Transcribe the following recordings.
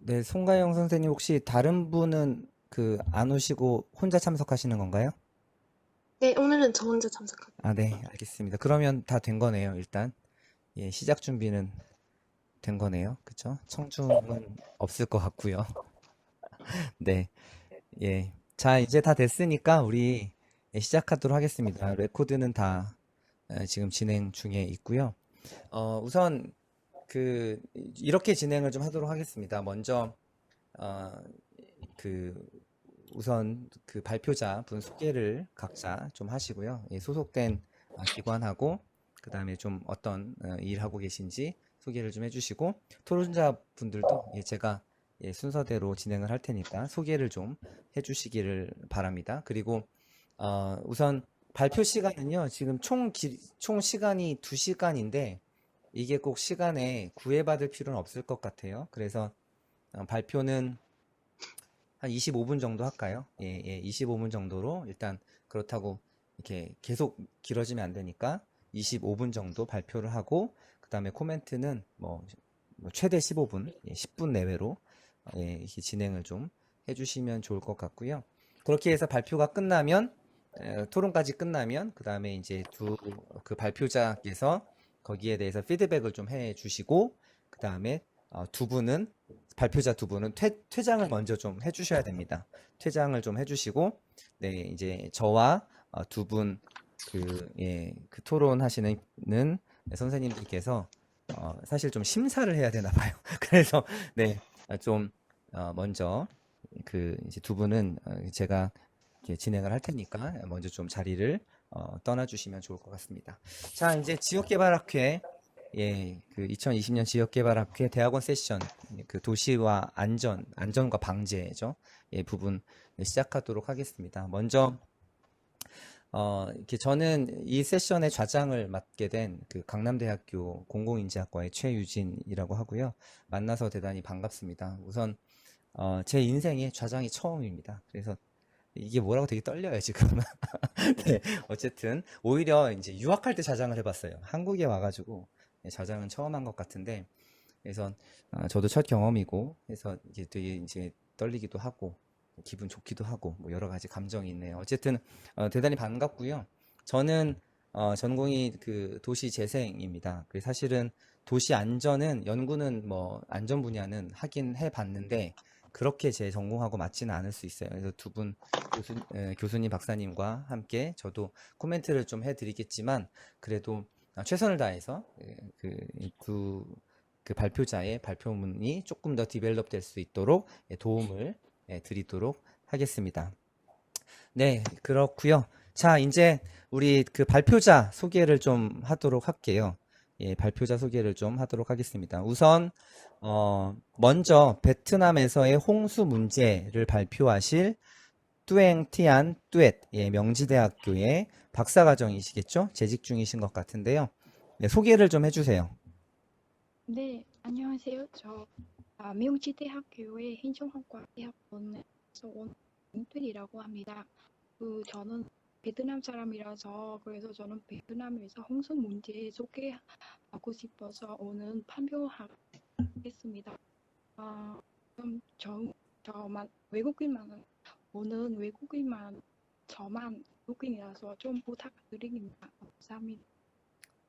네, 송가영 선생님 혹시 다른 분은 그 안 오시고 혼자 참석하시는 건가요? 네, 오늘은 저 혼자 참석합니다. 아, 네, 알겠습니다. 그러면 다 된 거네요, 일단. 예, 시작 준비는 된 거네요. 그쵸? 청중은 없을 것 같고요. 네, 예. 자, 이제 다 됐으니까 우리 시작하도록 하겠습니다. 레코드는 다 지금 진행 중에 있고요. 우선 이렇게 진행을 좀 하도록 하겠습니다. 먼저 어, 그 우선 그 발표자 분 소개를 각자 좀 하시고요. 예, 소속된 기관하고 그다음에 좀 어떤 일하고 계신지 소개를 좀 해주시고 토론자 분들도 제가 순서대로 진행을 할 테니까 소개를 좀 해주시기를 바랍니다. 그리고 우선 발표 시간은요. 지금 총 시간이 2시간인데 이게 꼭 시간에 구애받을 필요는 없을 것 같아요. 그래서 발표는 한 25분 정도 할까요? 예, 예, 25분 정도로 일단 그렇다고 이렇게 계속 길어지면 안 되니까 25분 정도 발표를 하고 그다음에 코멘트는 뭐 최대 15분, 10분 내외로 이렇게 진행을 좀 해주시면 좋을 것 같고요. 그렇게 해서 발표가 끝나면 토론까지 끝나면 그다음에 이제 그 발표자께서 거기에 대해서 피드백을 좀 해주시고 그다음에 두 분은 발표자 두 분은 퇴장을 먼저 좀 해주셔야 됩니다. 퇴장을 좀 해주시고, 네, 이제 저와 두 분, 그 토론하시는 선생님들께서, 사실 좀 심사를 해야 되나 봐요. 그래서, 네, 좀, 먼저, 이제 두 분은 제가 이렇게 진행을 할 테니까, 먼저 좀 자리를 떠나주시면 좋을 것 같습니다. 자, 이제 지역개발학회, 그 2020년 지역개발학회 대학원 세션 그 도시와 안전과 방제죠. 부분 시작하도록 하겠습니다. 먼저 이렇게 저는 이 세션의 좌장을 맡게 된 그 강남대학교 공공인지학과의 최유진이라고 하고요. 만나서 대단히 반갑습니다. 우선 제 인생에 좌장이 처음입니다. 그래서 이게 뭐라고 되게 떨려요, 지금. 네, 어쨌든 오히려 이제 유학할 때 좌장을 해봤어요. 한국에 와가지고 좌장은 처음 한 것 같은데 그래서 저도 첫 경험이고 해서 이게 되게 이제 떨리기도 하고 기분 좋기도 하고 뭐 여러 가지 감정이 있네요. 어쨌든 대단히 반갑고요. 저는 전공이 그 도시 재생입니다. 그래서 사실은 도시 안전은 연구는 뭐 안전 분야는 하긴 해봤는데 그렇게 제 전공하고 맞지는 않을 수 있어요. 그래서 두 분 교수님 박사님과 함께 저도 코멘트를 좀 해드리겠지만 그래도 최선을 다해서 그 발표자의 발표문이 조금 더 디벨롭 될 수 있도록 도움을 드리도록 하겠습니다. 네, 그렇고요. 자, 이제 우리 그 발표자 소개를 좀 하도록 할게요. 예, 발표자 소개를 좀 하도록 하겠습니다. 우선 먼저 베트남에서의 홍수 문제를 발표하실 뚜엥 티안 뚜엣 명지대학교의 박사과정이시겠죠? 재직 중이신 것 같은데요. 네, 소개를 좀 해주세요. 네, 안녕하세요. 명지대학교의 행정학과 대학원에서 온 임순이라고 합니다. 저는 베트남 사람이라서 그래서 저는 베트남에서 홍수 문제 소개하고 싶어서 오늘 발표하겠습니다. 아, 그럼 저만 외국인만 오는 외국인만 저만 외국인이라서 좀 부탁드립니다. 감사합니다.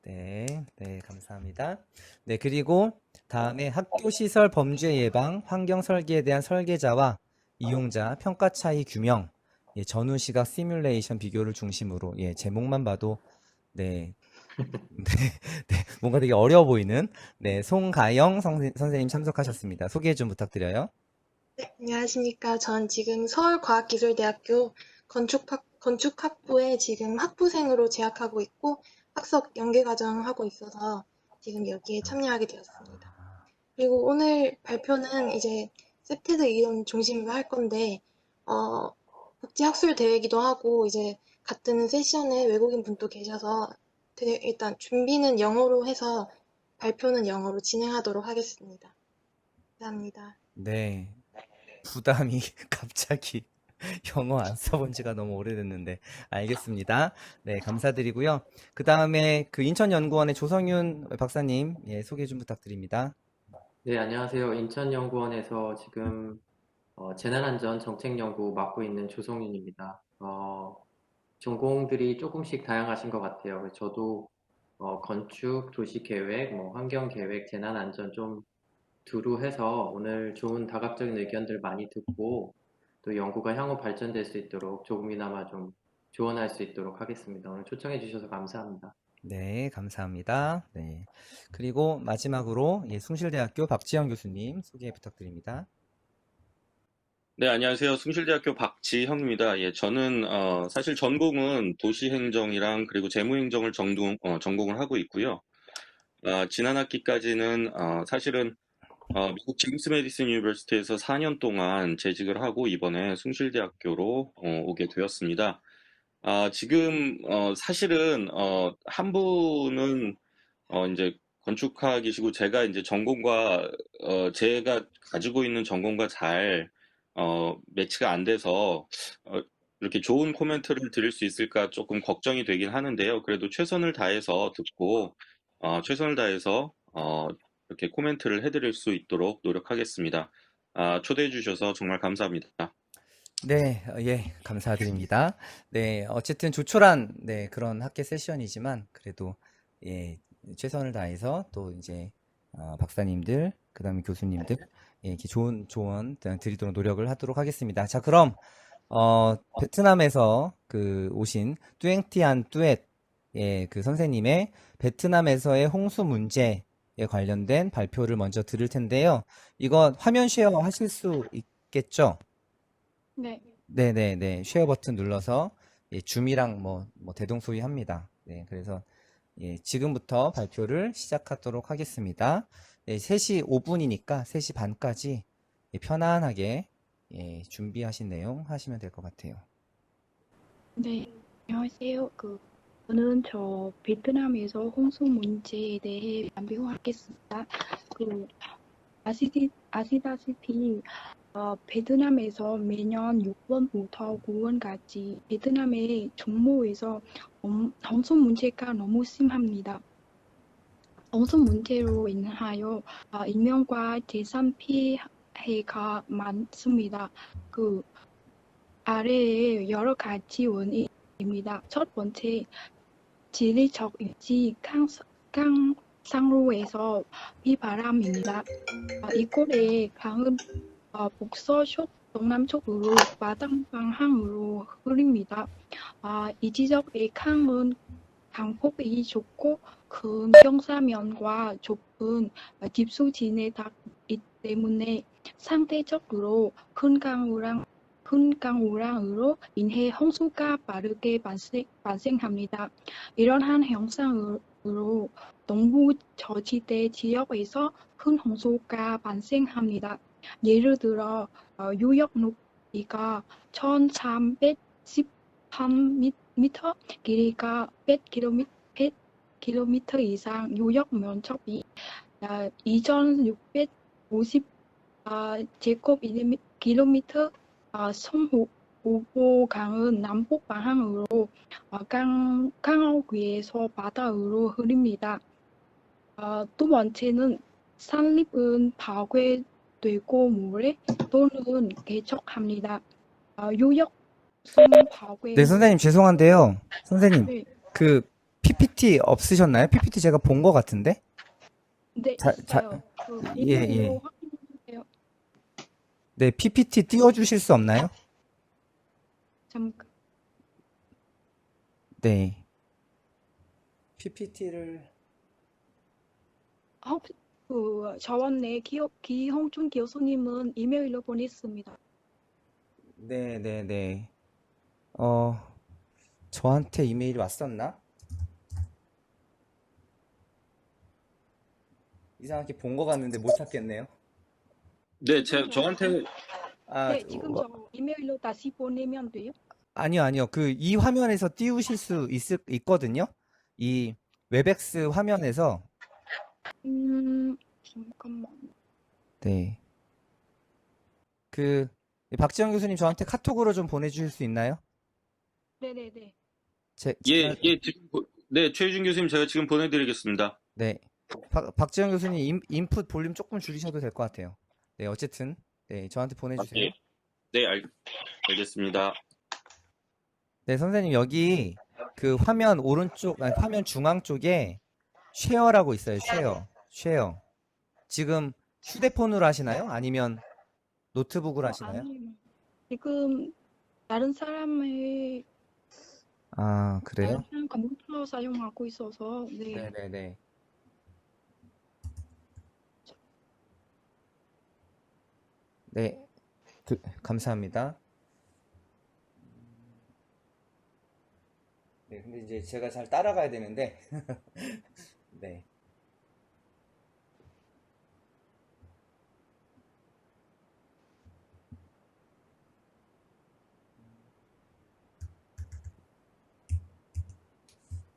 네, 네, 감사합니다. 네, 그리고 다음에 학교 시설 범죄 예방, 환경 설계에 대한 설계자와 이용자 평가 차이 규명, 전후 시각 시뮬레이션 비교를 중심으로, 제목만 봐도, 네, 네, 네, 뭔가 되게 어려워 보이는, 네, 송가영 선생님 참석하셨습니다. 소개 좀 부탁드려요. 네, 안녕하십니까. 전 지금 서울과학기술대학교 건축학부에 지금 학부생으로 재학하고 있고 학석 연계과정 하고 있어서 지금 여기에 참여하게 되었습니다. 그리고 오늘 발표는 이제 셉테드 이론 중심으로 할 건데 어, 국제학술 대회이기도 하고 이제 같은 세션에 외국인 분도 계셔서 일단 준비는 영어로 해서 발표는 영어로 진행하도록 하겠습니다. 감사합니다. 네, 부담이 갑자기 영어 안 써본 지가 너무 오래됐는데 알겠습니다. 네, 감사드리고요. 그 다음에 그 인천연구원의 조성윤 박사님 소개 좀 부탁드립니다. 네, 안녕하세요. 인천연구원에서 지금 재난안전 정책연구 맡고 있는 조성윤입니다. 전공들이 조금씩 다양하신 것 같아요. 그래서 저도 건축, 도시계획, 환경계획, 재난안전 좀 두루 해서 오늘 좋은 다각적인 의견들 많이 듣고 또 연구가 향후 발전될 수 있도록 조금이나마 좀 조언할 수 있도록 하겠습니다. 오늘 초청해 주셔서 감사합니다. 네, 감사합니다. 네. 그리고 마지막으로 숭실대학교 박지영 교수님 소개 부탁드립니다. 네, 안녕하세요. 숭실대학교 박지형입니다. 예, 저는, 사실 전공은 도시행정이랑 그리고 재무행정을 전공을 하고 있고요. 지난 학기까지는, 사실은, 미국 제임스 메디슨 유니버시티에서 4년 동안 재직을 하고 이번에 숭실대학교로, 오게 되었습니다. 지금, 사실은, 한 분은, 이제 건축학이시고 제가 이제 전공과 제가 가지고 있는 전공과 잘 매치가 안 돼서 이렇게 좋은 코멘트를 드릴 수 있을까 조금 걱정이 되긴 하는데요. 그래도 최선을 다해서 듣고 최선을 다해서 이렇게 코멘트를 해드릴 수 있도록 노력하겠습니다. 초대해 주셔서 정말 감사합니다. 네, 예, 감사드립니다. 네, 어쨌든 조촐한, 네, 그런 학계 세션이지만, 그래도, 예, 최선을 다해서 또 이제, 박사님들, 그 다음에 교수님들, 예, 이렇게 좋은 조언 드리도록 노력을 하도록 하겠습니다. 자, 그럼, 베트남에서 오신 뚜앵티안 뚜엣, 예, 그 선생님의 베트남에서의 홍수 문제에 관련된 발표를 먼저 들을 텐데요. 이거 화면 쉐어 하실 수 있겠죠? 네. 네네네. 쉐어 버튼 눌러서 줌이랑 대동소이합니다. 네, 그래서 지금부터 발표를 시작하도록 하겠습니다. 네, 3시 5분이니까 3시 반까지 편안하게 준비하신 내용 하시면 될 것 같아요. 네, 안녕하세요. 저는 베트남에서 홍수 문제에 대해 발표하겠습니다. 아시다시피 베트남에서 매년 6월부터 9월까지 베트남의 종로에서 홍수 문제가 너무 심합니다. 홍수 문제로 인하여 인명과 재산 피해가 많습니다. 아래에 여러 가지 원인입니다. 첫 번째, 지리적 위치 강상로에서 비바람입니다. 이곳에 강은 북서쪽 동남쪽으로 바다 방향으로 흐릅니다. 이 지역의 강은 강폭이 좁고 큰 경사면과 좁은 집수진에 닿기 때문에 상대적으로 큰 강우량으로 인해 홍수가 빠르게 발생합니다. 이러한 현상으로 동부 저지대 지역에서 큰 홍수가 발생합니다. 예를 들어 유역 높이가 1313m, 길이가 100km 이상, 유역 면적이 2650 제곱킬로미터, 성호보강은 남북 방향으로 강하구에서 바다로 흐릅니다. 두 번째는 산림은 파괴되고 모래 또는 개척합니다. 유역성 파괴. 네, 선생님 죄송한데요. 선생님, 네, PPT 없으셨나요? PPT 제가 본 것 같은데? 네, 자, 있어요. 예, 예. 이메일로 확인해주세요. 네, PPT 띄워주실 수 없나요? 잠깐. 네. PPT를 저번에 기홍준 교수님은 이메일로 보냈습니다. 네. 저한테 이메일이 왔었나? 이상하게 본 것 같는데 못 찾겠네요. 네, 저한테 네, 지금 저 이메일로 다시 보내면 돼요? 아니요. 이 화면에서 띄우실 수 있거든요. 이 웹엑스 화면에서. 잠깐만. 네. 박지영 교수님 저한테 카톡으로 좀 보내주실 수 있나요? 네네네. 네, 최유준 교수님 제가 지금 보내드리겠습니다. 네. 박지영 교수님 인풋 볼륨 조금 줄이셔도 될 것 같아요. 네, 어쨌든 네, 저한테 보내주세요. 예. 네, 알겠습니다. 네, 선생님 여기 그 화면 오른쪽, 아니, 화면 중앙 쪽에 쉐어라고 있어요. 쉐어. 지금 휴대폰으로 하시나요? 아니면 노트북으로 하시나요? 아니요. 지금 다른 사람의 아, 그래요? 다른 사람 컴퓨터 사용하고 있어서 네. 네네네. 네, 감사합니다. 네, 근데 이제 제가 잘 따라가야 되는데, 네.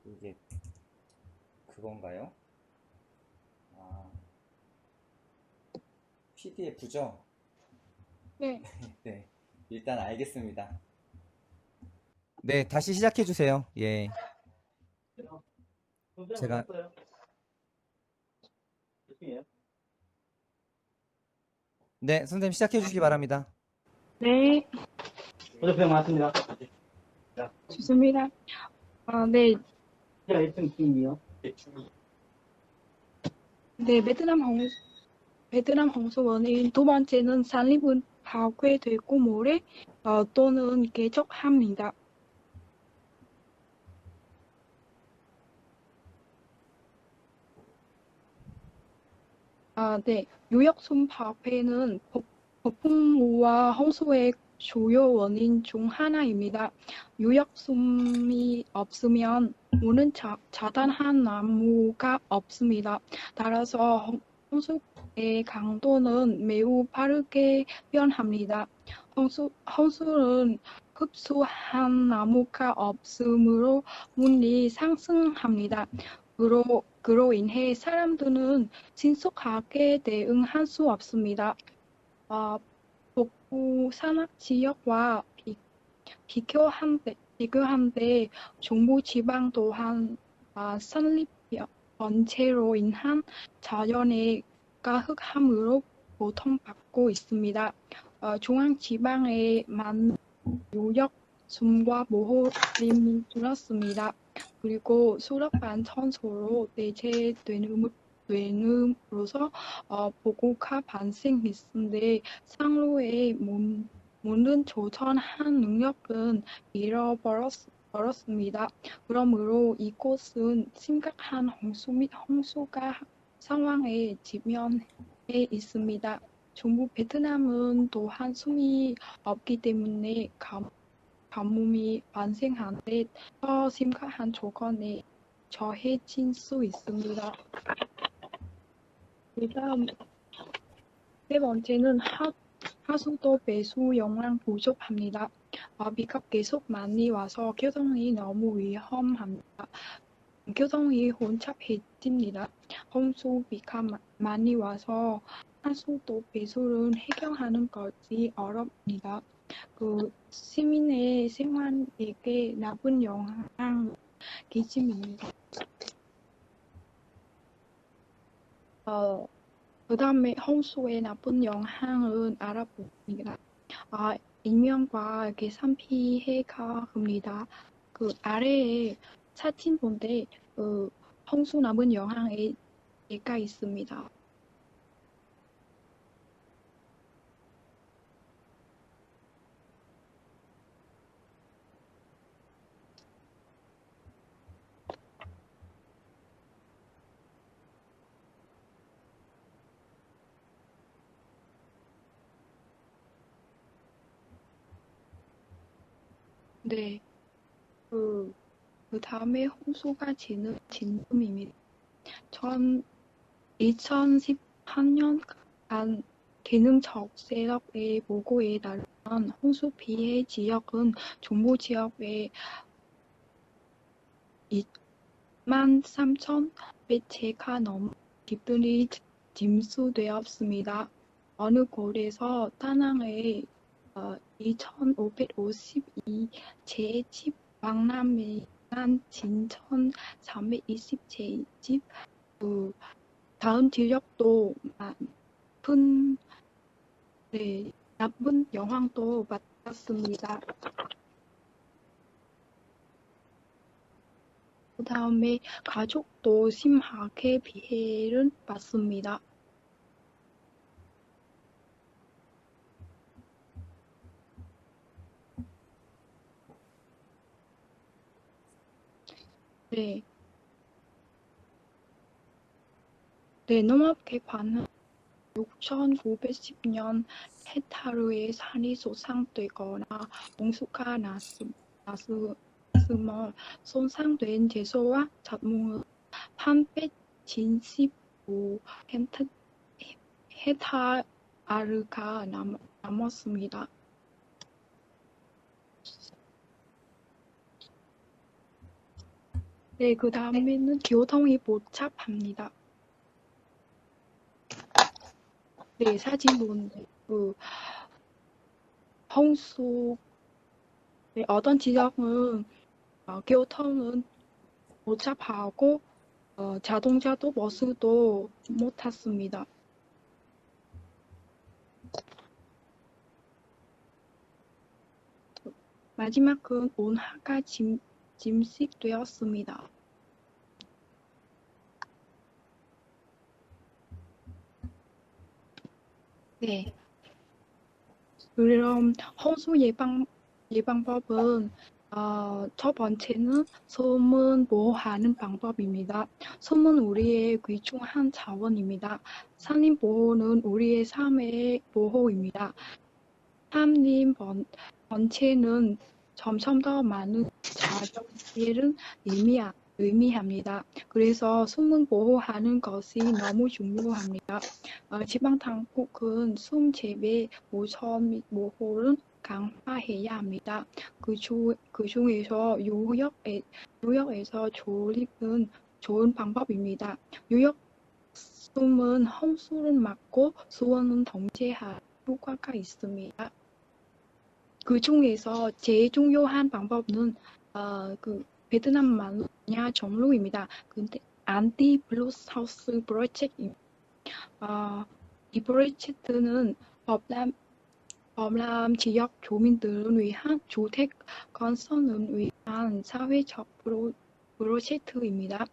이게 그건가요? 아, PDF죠? 네. 네, 일단 알겠습니다. 네, 다시 시작해 주세요. 예, 제가 네, 선생님 시작해 주시기 바랍니다. 네. 고생 많습니다. 좋습니다. 네. 제가 1등 팀이요. 네, 베트남 홍수원인 두 번째는 산림은 파괴되고 모래 또는 개척합니다. 네. 유역순 파괴는 폭풍우와 홍수의 주요 원인 중 하나입니다. 유역순이 없으면 문은 자단한 나무가 없습니다. 따라서 홍수의 강도는 매우 빠르게 변합니다. 홍수는 흡수한 나무가 없으므로 문이 상승합니다. 그로 인해 사람들은 신속하게 대응할 수 없습니다. 북부 산악 지역과 비교한데 중부 지방 또한 산림 번체로 인한 자연의 가흑함으로 고통받고 있습니다. 중앙 지방의 많은 유역순과 모호림이 줄었습니다. 그리고 수렵한 천소로 내재됨으로써 보고가 발생했는데 상로에 묻는 조선한 능력은 잃어버렸습니다. 그러므로 이곳은 심각한 홍수 및 홍수가 상황에 직면해 있습니다. 중부 베트남은 또한 숨이 없기 때문에 가뭄이 발생하는데 더 심각한 조건에 처해질 수 있습니다. 그다음 세 번째는 하수도 배수 용량 부족합니다. 비가 계속 많이 와서 교통이 너무 위험합니다. 교통이 혼잡해집니다. 홍수비가 많이 와서 하수도 배수를 해결하는 것이 어렵습니다. 시민의 생활에게 나쁜 영향을 끼칩니다. 그 다음에 홍수의 나쁜 영향은 알아봅니다. 인명과 계산 피해가 큽니다. 아래에 사진 본데 홍수 나쁜 영향에 얘가 있습니다. 네, 그 다음에 홍수가 진금입니다. 2018년간 기능적 세력의 보고에 따르면 홍수 피해 지역은 중부 지역에 23,100채가 넘는 집들이 침수되었습니다. 어느 곳에서 다낭에 2,552채의 집, 박람회란 진천 320채의 집, 다음 지역도 나쁜, 네, 나쁜 영향도 받았습니다. 그 다음에 가족도 심하게 피해를 받습니다. 네, 네, 농업개발은 6,910년 헥타르의 산이 손상되거나 홍수가 났으며 손상된 제소와 작물은 875 헥타르가 남았습니다. 네, 그 다음에는 교통이 복잡합니다. 네, 사진 보는데 홍수, 네, 어떤 지역은 교통은 복잡하고 자동차도 버스도 못 탔습니다. 마지막은 온화가 침식되었습니다. 네, 그럼 홍수 예방법은 첫 번째는 소문 보호하는 방법입니다. 소문 우리의 귀중한 자원입니다. 산림 보호는 우리의 삶의 보호입니다. 산림 번체는 점점 더 많은 자연 피해를 의미합니다. 그래서 숨은 보호하는 것이 너무 중요합니다. 지방당국은 숨 재배 모선 및 모호를 강화해야 합니다. 그 중에서 유역에서 조립은 좋은 방법입니다. 유역 숨은 홍수를 막고 수온을 통제할 효과가 있습니다. 그 중에서 제일 중요한 방법은 베트남 말로 정루입니다. 근데 안티 블루하우스 프로젝트입니다. 이 프로젝트는 범람 지역 주민들을 위한 주택 건설을 위한 사회적 프로젝트입니다.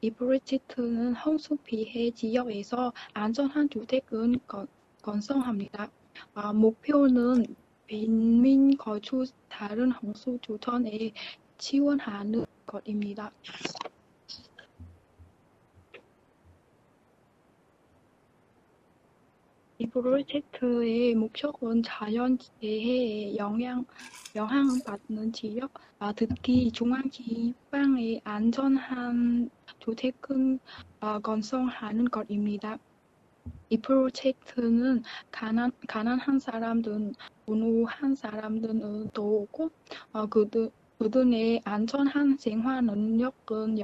이 프로젝트는 홍수 피해 지역에서 안전한 주택을 건설합니다. 목표는 빈민 거주 다른 홍수 조전에 지원하는 것입니다. 이 프로젝트의 목적은 자연재해에 영향을 받는 지역, 특히 중앙지방의 안전한 주택을 건설하는 것입니다. 이 프로젝트는 가난한 사람들, 부유한 사람들을 도우고 그들의 안전한 생활 능력을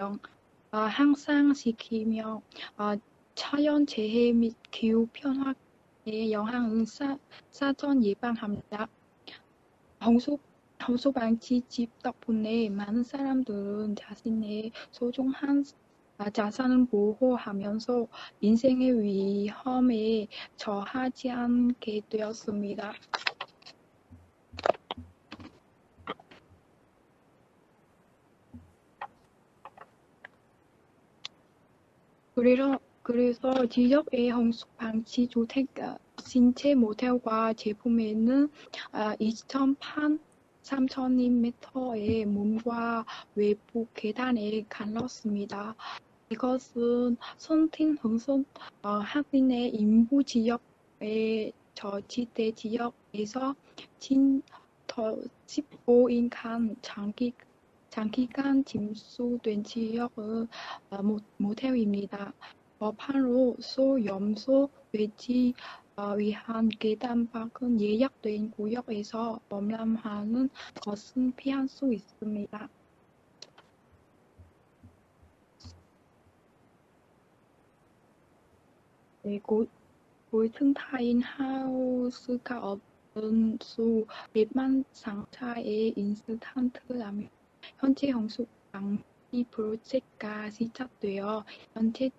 향상시키며 자연재해 및 기후변화의 영향을 사전 예방합니다. 홍수 방지집 덕분에 많은 사람들은 자신의 소중한 자산을 보호하면서 인생의 위험에 처하지 않게 되었습니다. 그래서 지역의 홍수 방지 주택 신체 모델과 제품에는 2,300m의 문과 외부 계단에 갈랐습니다. 이것은 선팅흥선 학린의 인부 지역의 저지대 지역에서 15인간 장기간 침수된 지역의 모델입니다. 법안으로 소염소 외지 위한 계단 밖은 예약된 구역에서 범람하는 것은 피할 수 있습니다. 네, 고층타인 하우스가 없는 수 몇만 상자의 인스턴트라면 현재 홍수 방지 프로젝트가 시작되어 현재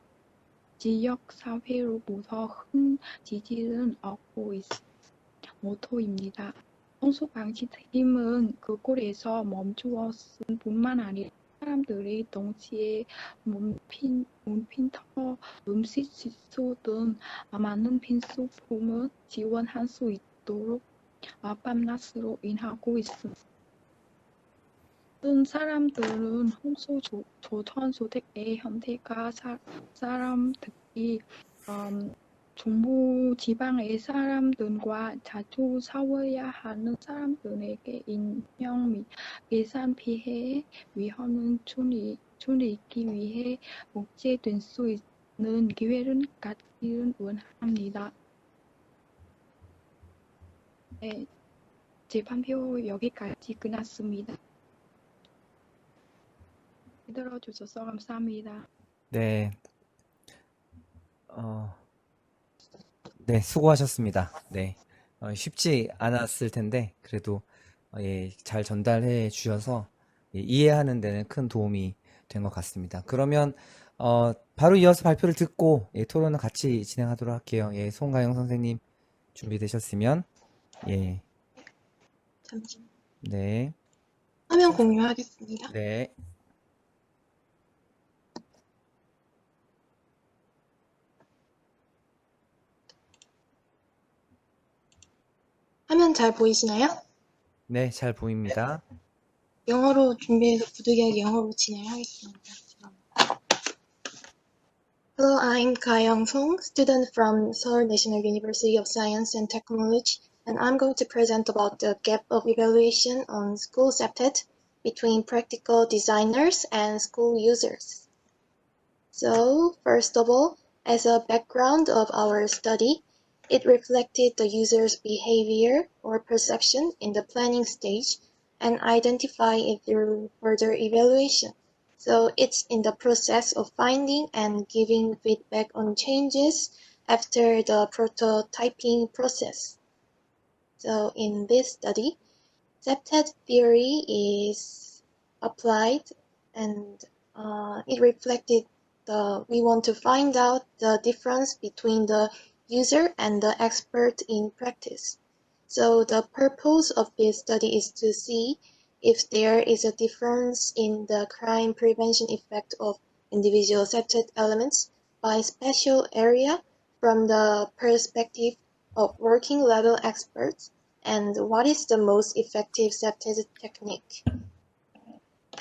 지역 사회로부터 큰 지지를 얻고 있는 모토입니다. 홍수 방지 팀은 그곳에서 멈추었을 뿐만 아니라 사람들이 동시에 문핀터, 음식 시소 등 많은 필수품을 지원할 수 있도록 밤낮으로 일하고 있습니다. 모든 사람들은 홍수 조선소득의 현대가 사람들이 중부 지방의 사람들과 자주 싸워야 하는 사람들에게 인명 및 예산 피해 위험을 줄이기 위해 복제될 수 있는 기회를 갖기를 원합니다. 네, 제 발표 여기까지 끝났습니다. 들어주셔서 감사합니다. 네, 네, 수고하셨습니다. 네, 쉽지 않았을 텐데, 그래도, 예, 잘 전달해 주셔서, 예, 이해하는 데는 큰 도움이 된 것 같습니다. 그러면, 바로 이어서 발표를 듣고, 예, 토론을 같이 진행하도록 할게요. 예, 송가영 선생님 준비되셨으면, 예, 잠시만. 네, 화면 공유하겠습니다. 네, 화면 잘 보이시나요? 네, 잘 보입니다. 영어로 준비해서 부득이하게 영어로 진행하겠습니다. Hello, I'm Ka Young-song, student from Seoul National University of Science and Technology, and I'm going to present about the gap of evaluation on school SEPTED between practical designers and school users. So, first of all, as a background of our study, it reflected the user's behavior or perception in the planning stage and identify it through further evaluation. So it's in the process of finding and giving feedback on changes after the prototyping process. So in this study, SEPTED theory is applied and it reflected we want to find out the difference between the user and the expert in practice. So the purpose of this study is to see if there is a difference in the crime prevention effect of individual SEPTED elements by spatial area from the perspective of working level experts, and what is the most effective SEPTED technique.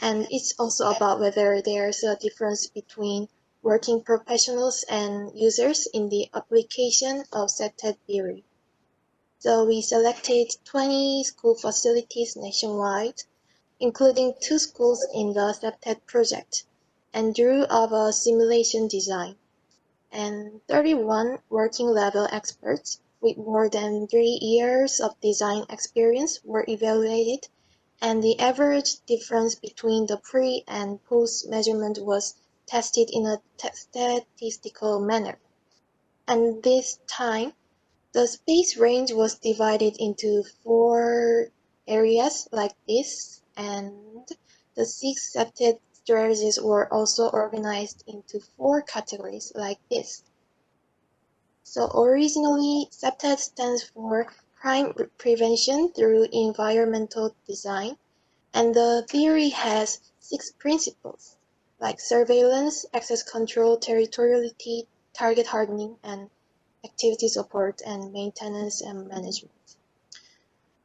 And it's also about whether there's a difference between working professionals and users in the application of SEPTED theory. So we selected 20 school facilities nationwide, including 2 schools in the SEPTED project, and drew up a simulation design. And 31 working level experts with more than 3 years of design experience were evaluated, and the average difference between the pre and post measurement was tested in a statistical manner. And this time, the space range was divided into 4 areas like this, and the 6 SEPTED strategies were also organized into 4 categories like this. So originally, SEPTED stands for Crime Prevention through Environmental Design, and the theory has 6 principles, like surveillance, access control, territoriality, target hardening, and activity support and maintenance and management.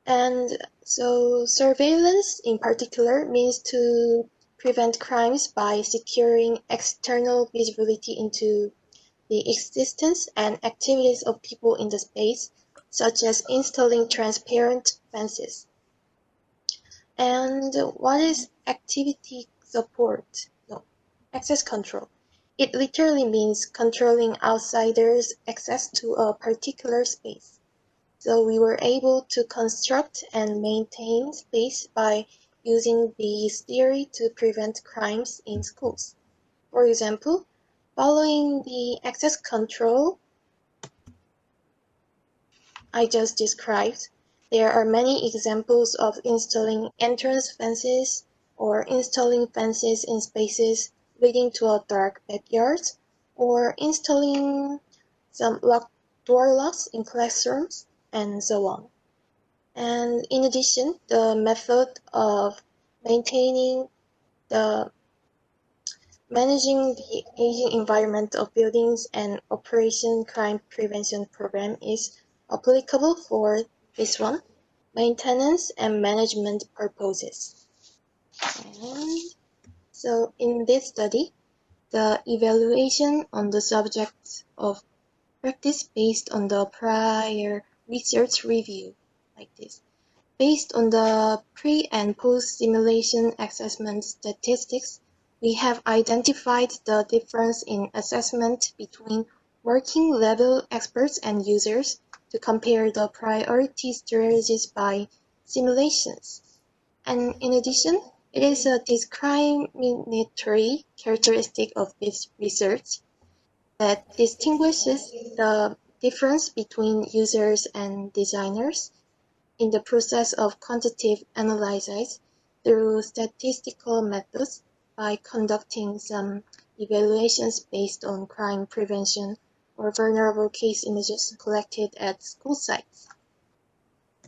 And so surveillance in particular means to prevent crimes by securing external visibility into the existence and activities of people in the space, such as installing transparent fences. And what is activity support? No, access control. It literally means controlling outsiders' access to a particular space. So we were able to construct and maintain space by using this theory to prevent crimes in schools. For example, following the access control I just described, there are many examples of installing entrance fences or installing fences in spaces leading to a dark backyard, or installing some door locks in classrooms, and so on. And in addition, the method of managing the aging environment of buildings and Operation Crime Prevention Program is applicable for this one, maintenance and management purposes. And so in this study, the evaluation on the subject of practice based on the prior research review, like this. Based on the pre- and post-simulation assessment statistics, we have identified the difference in assessment between working level experts and users to compare the priority strategies by simulations. And in addition, it is a discriminatory characteristic of this research that distinguishes the difference between users and designers in the process of quantitative analysis through statistical methods by conducting some evaluations based on crime prevention or vulnerable case images collected at school sites.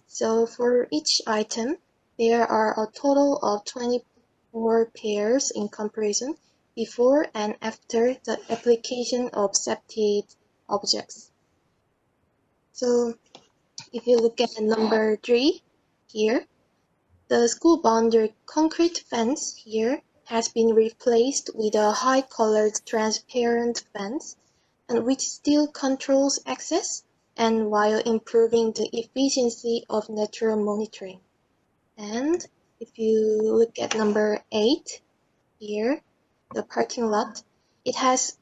So for each item, there are a total of 24 pairs in comparison before and after the application of septate objects. So if you look at number 3 here, the school boundary concrete fence here has been replaced with a high-colored transparent fence, and which still controls access and while improving the efficiency of natural monitoring. And if you look at number 8 here, the parking lot, it has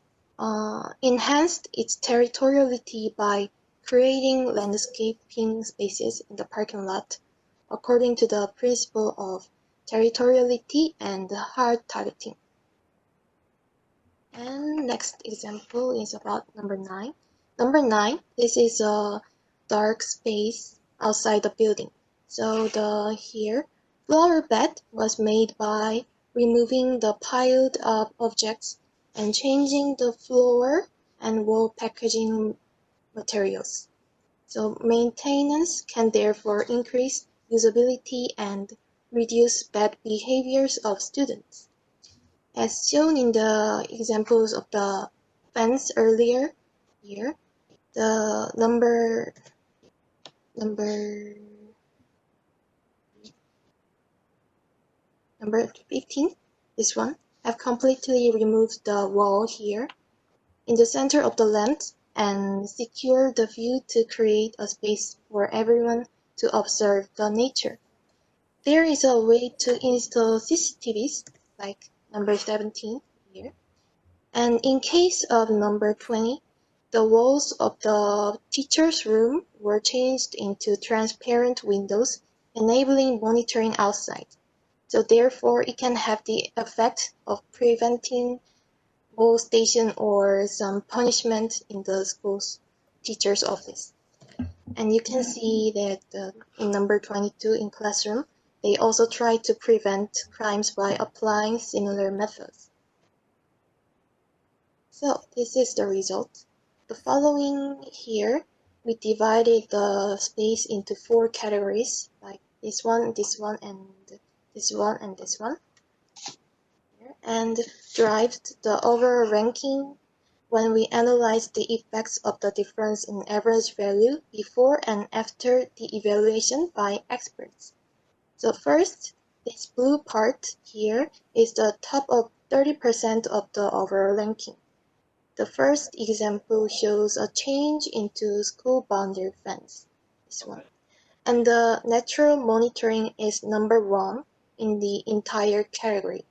enhanced its territoriality by creating landscaping spaces in the parking lot according to the principle of territoriality and hard targeting. And next example is about number 9. Number 9, this is a dark space outside the building. So the flower bed was made by removing the piled up objects and changing the floor and wall packaging materials. So maintenance can therefore increase usability and reduce bad behaviors of students. As shown in the examples of the fence earlier here, the number 15, this one, have completely removed the wall here in the center of the lens and secure the view to create a space for everyone to observe the nature. There is a way to install CCTVs, like number 17 here. And in case of number 20, the walls of the teacher's room were changed into transparent windows, enabling monitoring outside. So therefore, it can have the effect of preventing molestation or some punishment in the school's teacher's office. And you can see that in number 22 in classroom, they also try to prevent crimes by applying similar methods. So this is the result. The following here, we divided the space into 4 categories, like this one, and this one, and this one. And derived the overall ranking when we analyzed the effects of the difference in average value before and after the evaluation by experts. So first, this blue part here is the top of 30% of the overall ranking. The first example shows a change into school boundary fence, this one. And the natural monitoring is number 1 in the entire category.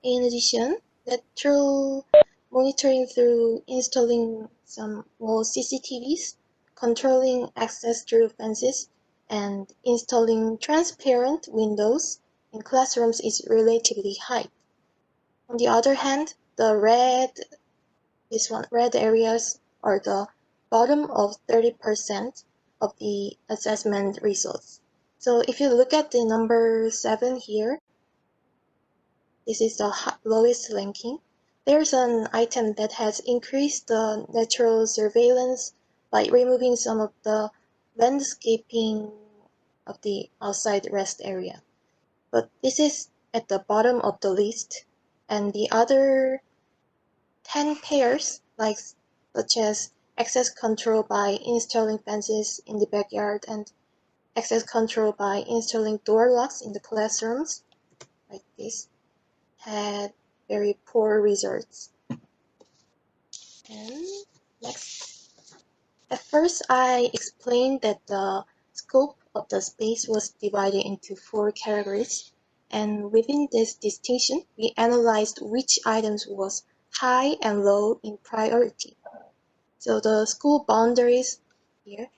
In addition, natural monitoring through installing some wall CCTVs, controlling access through fences, and installing transparent windows in classrooms is relatively high. On the other hand, the red areas are the bottom of 30% of the assessment results. So if you look at the number 7 here, this is the lowest ranking. there's an item that has increased the natural surveillance by removing some of the landscaping of the outside rest area. But this is at the bottom of the list, and the other 10 pairs, such as access control by installing fences in the backyard and access control by installing door locks in the classrooms, like this, had very poor results. And next, at first I explained that the scope of the space was divided into 4 categories, and within this distinction, we analyzed which items was high and low in priority. So the school boundaries here,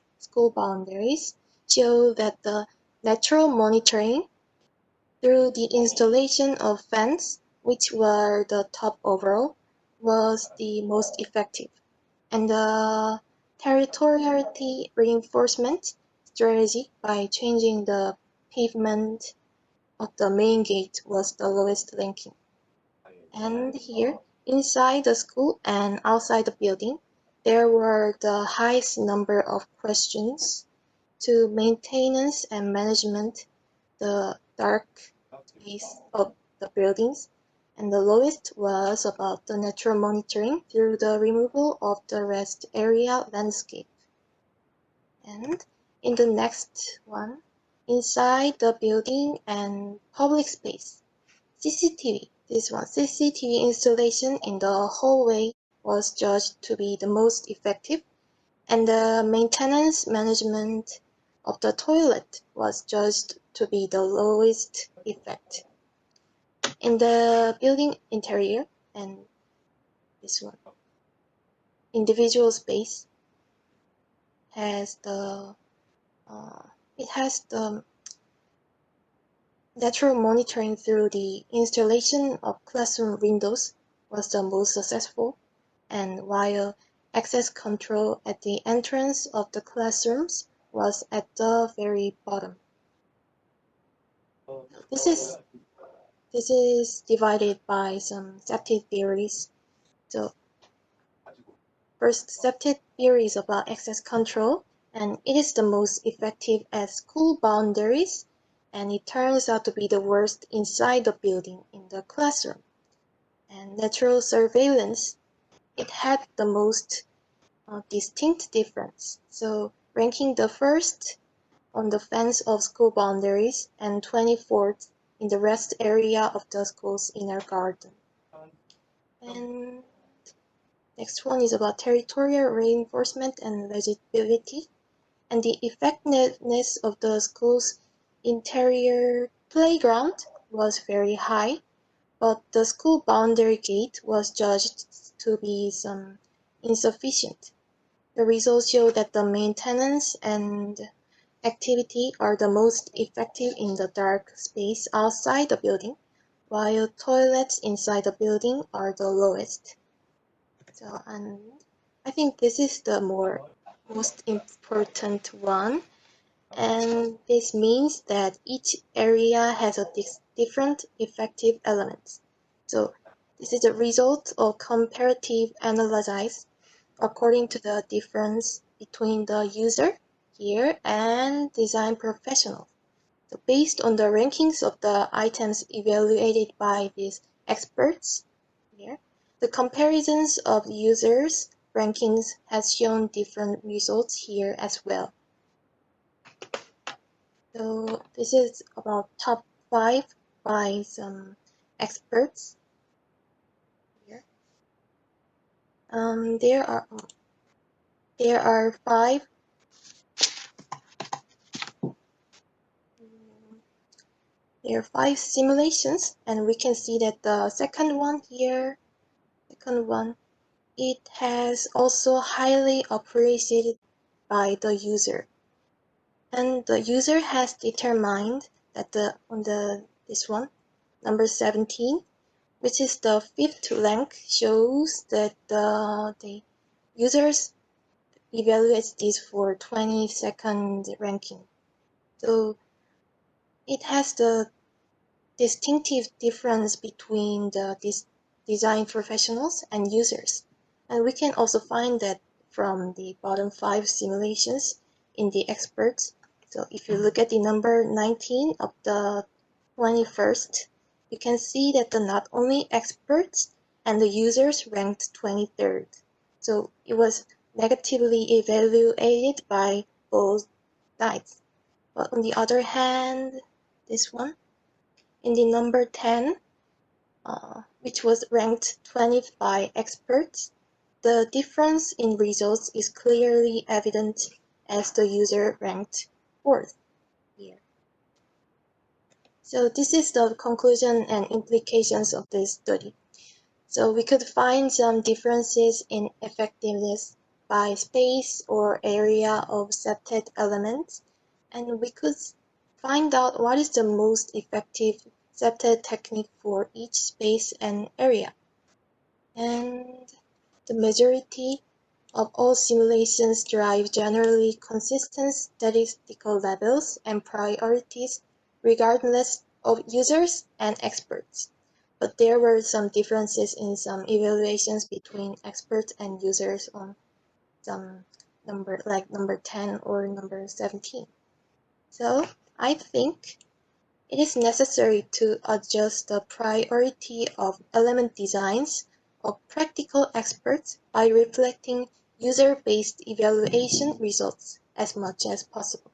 show that the natural monitoring through the installation of fence, which were the top overall, was the most effective. And the territoriality reinforcement strategy by changing the pavement of the main gate was the lowest ranking. And here, inside the school and outside the building, there were the highest number of questions to maintenance and management, the dark space of the buildings, and the lowest was about the natural monitoring through the removal of the rest area landscape. And in the next one, inside the building and public space, CCTV. This one, CCTV installation in the hallway was judged to be the most effective, and the maintenance management of the toilet was judged to be the lowest effect. In the building interior and this one, individual space has the natural monitoring through the installation of classroom windows was the most successful, and while access control at the entrance of the classrooms was at the very bottom. This is divided by some safety theories. So first, safety theory is about access control, and it is the most effective at school boundaries, and it turns out to be the worst inside the building in the classroom. And natural surveillance, it had the most distinct difference. So ranking the first on the fence of school boundaries and 24th in the rest area of the school's inner garden. And next one is about territorial reinforcement and legibility, and the effectiveness of the school's interior playground was very high, but the school boundary gate was judged to be insufficient. The results show that the maintenance and activity are the most effective in the dark space outside the building, while toilets inside the building are the lowest. So, and I think this is the most important one, and this means that each area has a different effective elements. So this is a result of comparative analysis according to the difference between the user here and design professional. So based on the rankings of the items evaluated by these experts here, the comparisons of users' rankings has shown different results here as well. So this is about top 5 by some experts here. There are 5 simulations, and we can see that the second one, it has also highly appreciated by the user. And the user has determined that this one, number 17, which is the 5th rank, shows that the users evaluates this for 22nd ranking. So it has the distinctive difference between design professionals and users. And we can also find that from the bottom 5 simulations in the experts. So if you look at the number 19 of the 21st, you can see that the not only experts and the users ranked 23rd. So it was negatively evaluated by both sides. But on the other hand, this one, in the number 10, which was ranked 20th by experts, the difference in results is clearly evident as the user ranked 4th here. So this is the conclusion and implications of this study. So we could find some differences in effectiveness by space or area of septet elements, and we could find out what is the most effective septet technique for each space and area. And the majority of all simulations derive generally consistent statistical levels and priorities regardless of users and experts. But there were some differences in some evaluations between experts and users on some number, like number 10 or number 17. So I think it is necessary to adjust the priority of element designs of practical experts by reflecting user-based evaluation results as much as possible.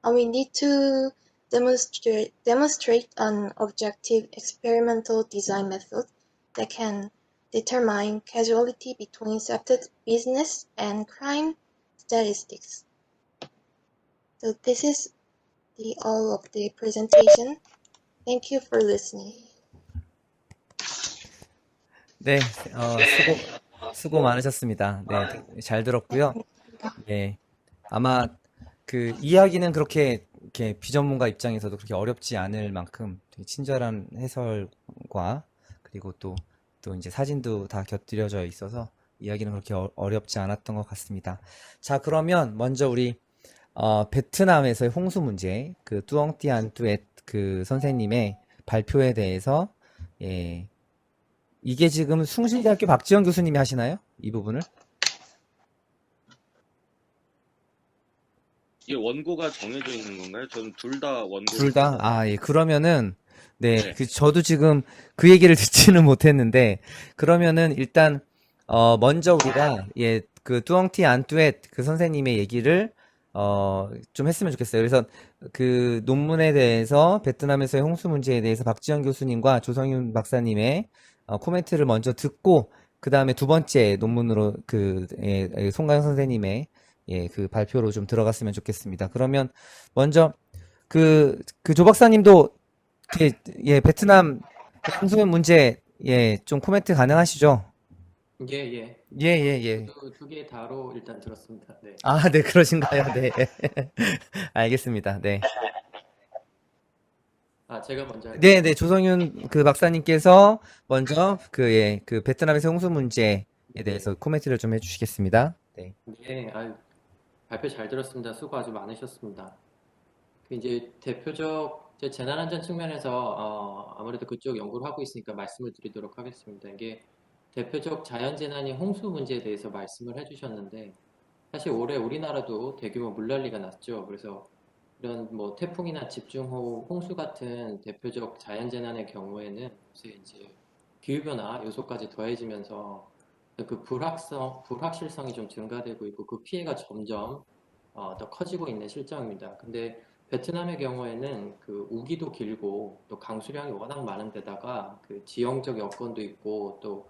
And we need to demonstrate an objective experimental design method that can determine causality between septet business and crime statistics. So this is all of the presentation. Thank you for listening. 네, 수고 많으셨습니다. 네, 잘 들었고요. 예, 아마 그 이야기는 그렇게 이렇게 비전문가 입장에서도 그렇게 어렵지 않을 만큼 되게 친절한 해설과 그리고 또 이제 사진도 다 곁들여져 있어서 이야기는 그렇게 어렵지 않았던 것 같습니다. 자, 그러면 먼저 우리 베트남에서의 홍수 문제, 그 뚜엉띠안 뚜엣 그 선생님의 발표에 대해서 예, 이게 지금 숭실대학교 박지영 교수님이 하시나요? 이 부분을? 이게 원고가 정해져 있는 건가요? 저는 둘 다 원고를 둘 다? 받아서. 아, 예. 그러면은, 네, 네. 저도 지금 그 얘기를 듣지는 못했는데, 그러면은 일단, 먼저 우리가, 예, 그 뚜엉티 안 뚜엣 그 선생님의 얘기를, 좀 했으면 좋겠어요. 그래서 그 논문에 대해서, 베트남에서의 홍수 문제에 대해서 박지영 교수님과 조성윤 박사님의 코멘트를 먼저 듣고, 그 다음에 두 번째 논문으로 송가영 선생님의 예, 그 발표로 좀 들어갔으면 좋겠습니다. 그러면 먼저 조 박사님도 예, 베트남 홍수 문제 예, 좀 코멘트 가능하시죠? 예. 예. 두 개 다로 일단 들었습니다. 네. 아, 네, 그러신가요? 네. 알겠습니다. 네. 제가 먼저 할게요. 네, 조성윤 그 박사님께서 먼저 예, 그 베트남에서 홍수 문제에 대해서 코멘트를 좀 해주시겠습니다. 네. 네, 발표 잘 들었습니다. 수고 아주 많으셨습니다. 이제 대표적 재난안전 측면에서 아무래도 그쪽 연구를 하고 있으니까 말씀을 드리도록 하겠습니다. 이게 대표적 자연재난인 홍수 문제에 대해서 말씀을 해주셨는데 사실 올해 우리나라도 대규모 물난리가 났죠. 그래서 이런 뭐 태풍이나 집중호우, 홍수 같은 대표적 자연재난의 경우에는 요새 이제 기후변화 요소까지 더해지면서 그 불확실성이 좀 증가되고 있고 그 피해가 점점 더 커지고 있는 실정입니다. 근데 베트남의 경우에는 그 우기도 길고 또 강수량이 워낙 많은 데다가 그 지형적 여건도 있고 또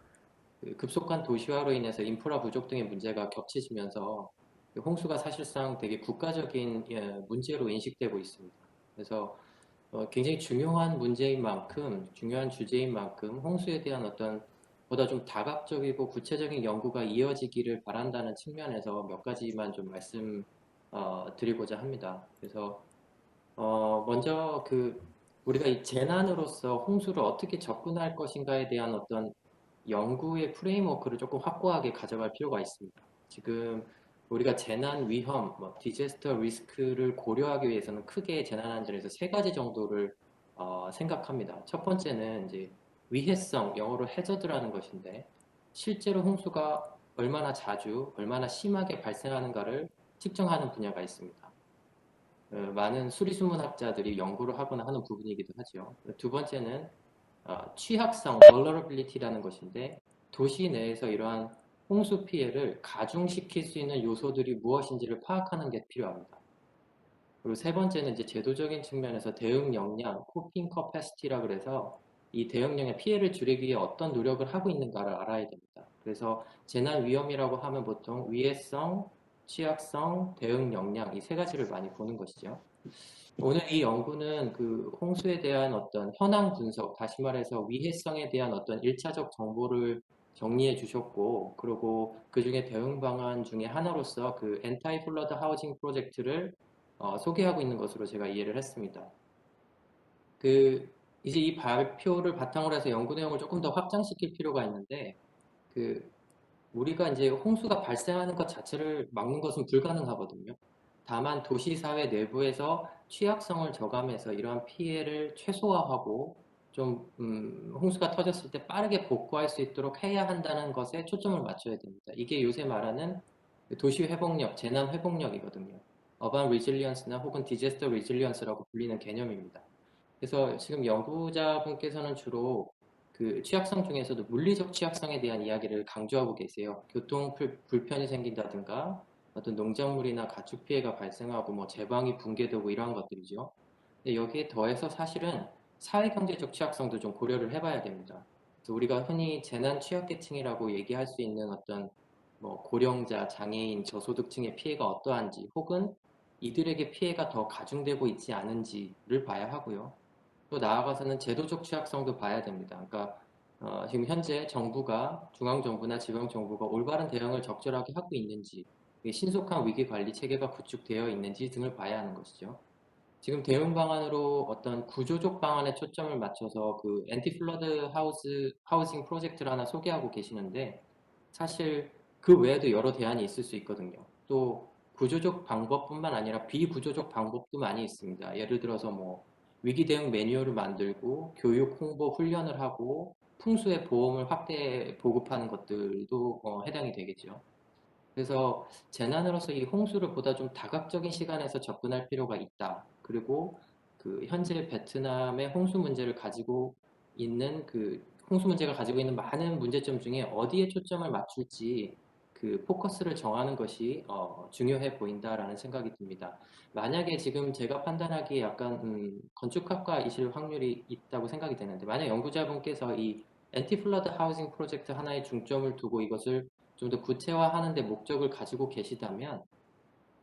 그 급속한 도시화로 인해서 인프라 부족 등의 문제가 겹쳐지면서 홍수가 사실상 되게 국가적인 문제로 인식되고 있습니다. 그래서 굉장히 중요한 문제인 만큼, 중요한 주제인 만큼 홍수에 대한 어떤 보다 좀 다각적이고 구체적인 연구가 이어지기를 바란다는 측면에서 몇 가지만 좀 말씀 드리고자 합니다. 그래서 먼저 우리가 이 재난으로서 홍수를 어떻게 접근할 것인가에 대한 어떤 연구의 프레임워크를 조금 확고하게 가져갈 필요가 있습니다. 지금 우리가 재난 위험, 디제스터 리스크를 고려하기 위해서는 크게 재난 안전에서 세 가지 정도를 생각합니다. 첫 번째는 이제 위해성, 영어로 hazard라는 것인데 실제로 홍수가 얼마나 자주, 얼마나 심하게 발생하는가를 측정하는 분야가 있습니다. 많은 수리수문학자들이 연구를 하거나 하는 부분이기도 하죠. 두 번째는 취약성, vulnerability라는 것인데 도시 내에서 이러한 홍수 피해를 가중시킬 수 있는 요소들이 무엇인지를 파악하는 게 필요합니다. 그리고 세 번째는 이제 제도적인 측면에서 대응 역량, coping capacity라 그래서 이 대응력의 피해를 줄이기 위해 어떤 노력을 하고 있는가를 알아야 됩니다. 그래서 재난 위험이라고 하면 보통 위해성, 취약성, 대응 역량 이 세 가지를 많이 보는 것이죠. 오늘 이 연구는 그 홍수에 대한 어떤 현황 분석, 다시 말해서 위해성에 대한 어떤 1차적 정보를 정리해 주셨고, 그리고 그 중에 대응 방안 중에 하나로서 그 엔타이 플러드 하우징 프로젝트를 소개하고 있는 것으로 제가 이해를 했습니다. 이제 이 발표를 바탕으로 해서 연구 내용을 조금 더 확장시킬 필요가 있는데, 우리가 이제 홍수가 발생하는 것 자체를 막는 것은 불가능하거든요. 다만 도시사회 내부에서 취약성을 저감해서 이러한 피해를 최소화하고 좀 홍수가 터졌을 때 빠르게 복구할 수 있도록 해야 한다는 것에 초점을 맞춰야 됩니다. 이게 요새 말하는 도시 회복력, 재난 회복력이거든요. 어반 리질리언스나 혹은 디제스터 리질리언스라고 불리는 개념입니다. 그래서 지금 연구자분께서는 주로 그 취약성 중에서도 물리적 취약성에 대한 이야기를 강조하고 계세요. 교통 불편이 생긴다든가 어떤 농작물이나 가축 피해가 발생하고 뭐 제방이 붕괴되고 이러한 것들이죠. 근데 여기에 더해서 사실은 사회경제적 취약성도 좀 고려를 해봐야 됩니다. 그래서 우리가 흔히 재난 취약계층이라고 얘기할 수 있는 어떤 뭐 고령자, 장애인, 저소득층의 피해가 어떠한지 혹은 이들에게 피해가 더 가중되고 있지 않은지를 봐야 하고요. 또 나아가서는 제도적 취약성도 봐야 됩니다. 그러니까 지금 현재 정부가 중앙정부나 지방정부가 올바른 대응을 적절하게 하고 있는지, 신속한 위기 관리 체계가 구축되어 있는지 등을 봐야 하는 것이죠. 지금 대응 방안으로 어떤 구조적 방안에 초점을 맞춰서 그 엔티 플러드 하우징 프로젝트를 하나 소개하고 계시는데 사실 그 외에도 여러 대안이 있을 수 있거든요. 또 구조적 방법뿐만 아니라 비구조적 방법도 많이 있습니다. 예를 들어서 뭐 위기 대응 매뉴얼을 만들고 교육, 홍보, 훈련을 하고 풍수의 보험을 확대 보급하는 것들도 해당이 되겠죠. 그래서 재난으로서 이 홍수를 보다 좀 다각적인 시간에서 접근할 필요가 있다. 그리고 그 현재 베트남의 홍수 문제를 가지고 있는 홍수 문제가 가지고 있는 많은 문제점 중에 어디에 초점을 맞출지 그 포커스를 정하는 것이 중요해 보인다라는 생각이 듭니다. 만약에 지금 제가 판단하기에 약간 건축학과이실 확률이 있다고 생각이 되는데 만약 연구자분께서 이 엔티 플러드 하우징 프로젝트 하나에 중점을 두고 이것을 좀 더 구체화하는 데 목적을 가지고 계시다면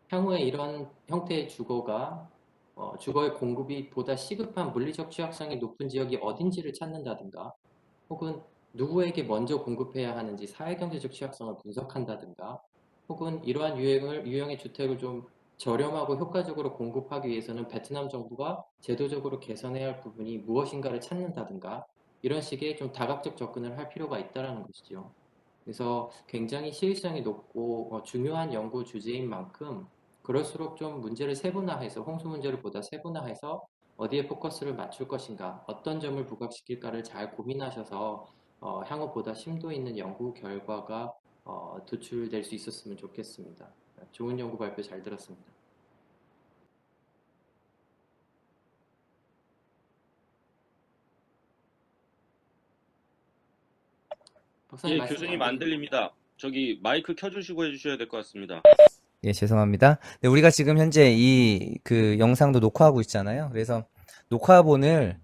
향후에 이런 형태의 주거의 공급이 보다 시급한 물리적 취약성이 높은 지역이 어딘지를 찾는다든가 혹은 누구에게 먼저 공급해야 하는지 사회경제적 취약성을 분석한다든가 혹은 이러한 유형의 주택을 좀 저렴하고 효과적으로 공급하기 위해서는 베트남 정부가 제도적으로 개선해야 할 부분이 무엇인가를 찾는다든가 이런 식의 좀 다각적 접근을 할 필요가 있다는 것이죠. 그래서 굉장히 시의성이 높고 중요한 연구 주제인 만큼 그럴수록 좀 문제를 세분화해서 홍수 문제를 보다 세분화해서 어디에 포커스를 맞출 것인가, 어떤 점을 부각시킬까를 잘 고민하셔서 향후 보다 심도 있는 연구 결과가 도출될 수 있었으면 좋겠습니다. 좋은 연구 발표 잘 들었습니다. 박사님 예, 말씀 교수님 안 안 들립니다. 들립니다. 저기 마이크 켜주시고 해주셔야 될 것 같습니다. 예, 죄송합니다. 네, 우리가 지금 현재 이 그 영상도 녹화하고 있잖아요. 그래서 녹화본을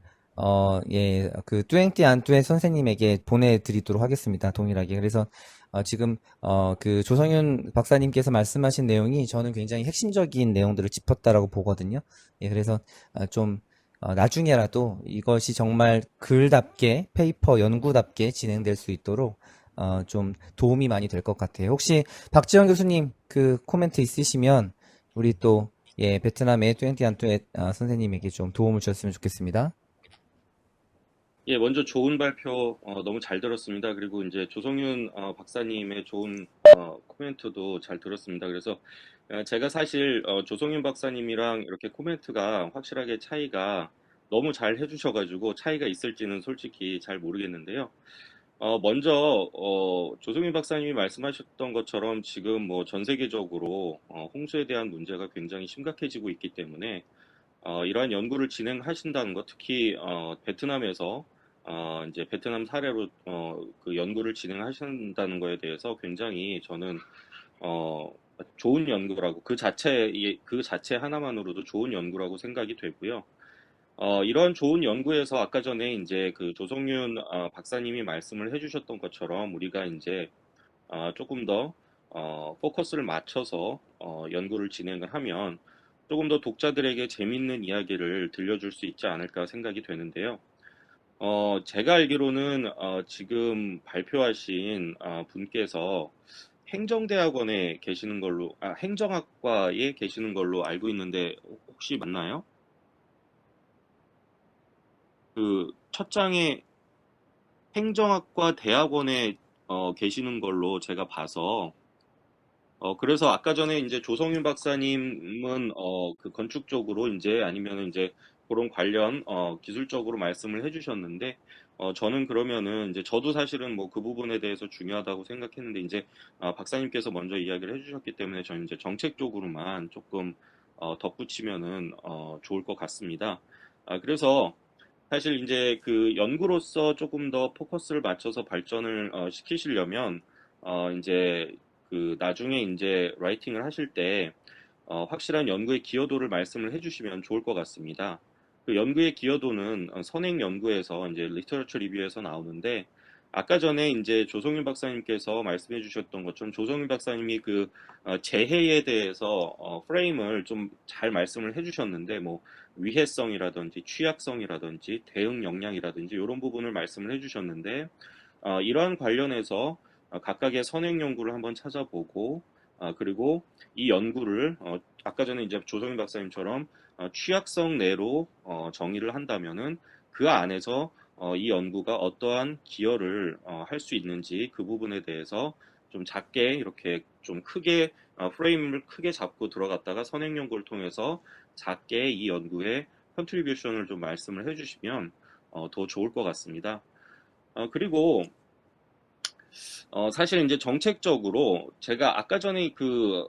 그 뚜eng띠 안뚜에 선생님에게 보내드리도록 하겠습니다. 동일하게. 그래서 지금 그 조성윤 박사님께서 말씀하신 내용이 저는 굉장히 핵심적인 내용들을 짚었다라고 보거든요. 예, 그래서 좀 나중에라도 이것이 정말 글답게 페이퍼 연구답게 진행될 수 있도록 좀 도움이 많이 될 것 같아요. 혹시 박지영 교수님 그 코멘트 있으시면 우리 또 베트남의 뚜엔티 안뚜에 선생님에게 좀 도움을 주셨으면 좋겠습니다. 예, 먼저 좋은 발표 너무 잘 들었습니다. 그리고 이제 조성윤 박사님의 좋은 코멘트도 잘 들었습니다. 그래서 제가 사실 조성윤 박사님이랑 이렇게 코멘트가 확실하게 차이가 너무 잘 해주셔가지고 차이가 있을지는 솔직히 잘 모르겠는데요. 먼저 조성민 박사님이 말씀하셨던 것처럼 지금 뭐 전 세계적으로 홍수에 대한 문제가 굉장히 심각해지고 있기 때문에 이러한 연구를 진행하신다는 것, 특히 베트남에서 이제 베트남 사례로 그 연구를 진행하신다는 거에 대해서 굉장히 저는 좋은 연구라고 그 자체 하나만으로도 좋은 연구라고 생각이 되고요. 이런 좋은 연구에서 아까 전에 이제 그 조성윤 박사님이 말씀을 해주셨던 것처럼 우리가 이제 조금 더 포커스를 맞춰서 연구를 진행을 하면 조금 더 독자들에게 재밌는 이야기를 들려줄 수 있지 않을까 생각이 되는데요. 제가 알기로는 지금 발표하신 분께서 행정대학원에 계시는 걸로, 행정학과에 계시는 걸로 알고 있는데 혹시 맞나요? 그 첫 장에 행정학과 대학원에 계시는 걸로 제가 봐서 그래서 아까 전에 이제 조성윤 박사님은 그 건축 쪽으로 이제 아니면 이제 그런 관련 기술적으로 말씀을 해주셨는데 저는 그러면은 이제 저도 사실은 뭐 그 부분에 대해서 중요하다고 생각했는데 이제 박사님께서 먼저 이야기를 해주셨기 때문에 저는 이제 정책 쪽으로만 조금 덧붙이면은 좋을 것 같습니다. 그래서 사실 이제 그 연구로서 조금 더 포커스를 맞춰서 발전을 시키시려면 이제 그 나중에 이제 라이팅을 하실 때 확실한 연구의 기여도를 말씀을 해주시면 좋을 것 같습니다. 그 연구의 기여도는 선행 연구에서 이제 리터러처 리뷰에서 나오는데 아까 전에 이제 조성윤 박사님께서 말씀해 주셨던 것처럼 조성윤 박사님이 그 재해에 대해서 프레임을 좀 잘 말씀을 해주셨는데 뭐 위해성이라든지 취약성이라든지 대응 역량이라든지 이런 부분을 말씀을 해주셨는데 이러한 관련해서 각각의 선행 연구를 한번 찾아보고 그리고 이 연구를 아까 전에 이제 조성인 박사님처럼 취약성 내로 정의를 한다면은 그 안에서 이 연구가 어떠한 기여를 할 수 있는지 그 부분에 대해서 좀 작게 이렇게 좀 크게 프레임을 크게 잡고 들어갔다가 선행 연구를 통해서 작게 이 연구의 컨트리뷰션을 좀 말씀을 해주시면 더 좋을 것 같습니다. 그리고 사실 이제 정책적으로 제가 아까 전에 그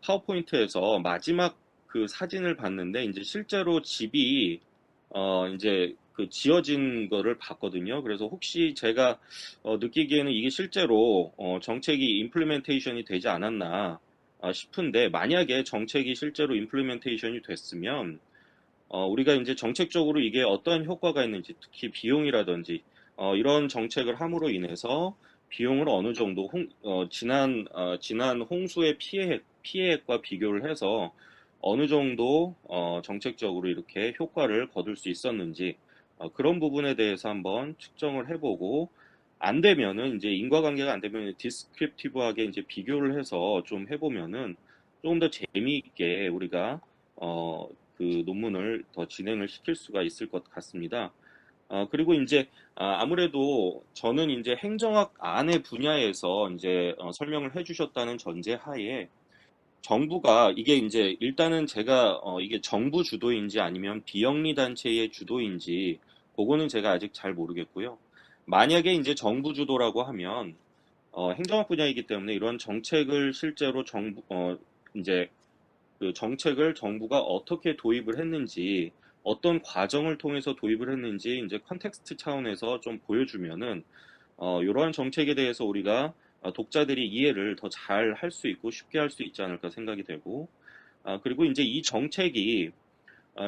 파워포인트에서 마지막 그 사진을 봤는데 이제 실제로 집이 이제 그 지어진 거를 봤거든요. 그래서 혹시 제가 느끼기에는 이게 실제로 정책이 임플리멘테이션이 되지 않았나 싶은데 만약에 정책이 실제로 임플리멘테이션이 됐으면 우리가 이제 정책적으로 이게 어떠한 효과가 있는지, 특히 비용이라든지, 이런 정책을 함으로 인해서 비용을 어느 정도 지난 홍수의 피해액과 비교를 해서 어느 정도 정책적으로 이렇게 효과를 거둘 수 있었는지, 그런 부분에 대해서 한번 측정을 해보고, 안 되면은 이제 인과관계가 안 되면 디스크립티브하게 이제 비교를 해서 좀 해보면은 조금 더 재미있게 우리가 그 논문을 더 진행을 시킬 수가 있을 것 같습니다. 그리고 이제 아무래도 저는 이제 행정학 안의 분야에서 이제 설명을 해주셨다는 전제 하에 정부가 이게 이제 일단은 제가 이게 정부 주도인지 아니면 비영리 단체의 주도인지 그거는 제가 아직 잘 모르겠고요. 만약에 이제 정부 주도라고 하면 행정학 분야이기 때문에 이런 정책을 실제로 이제 그 정책을 정부가 어떻게 도입을 했는지, 어떤 과정을 통해서 도입을 했는지 이제 컨텍스트 차원에서 좀 보여주면은 이러한 정책에 대해서 우리가 독자들이 이해를 더 잘 할 수 있고 쉽게 할 수 있지 않을까 생각이 되고 그리고 이제 이 정책이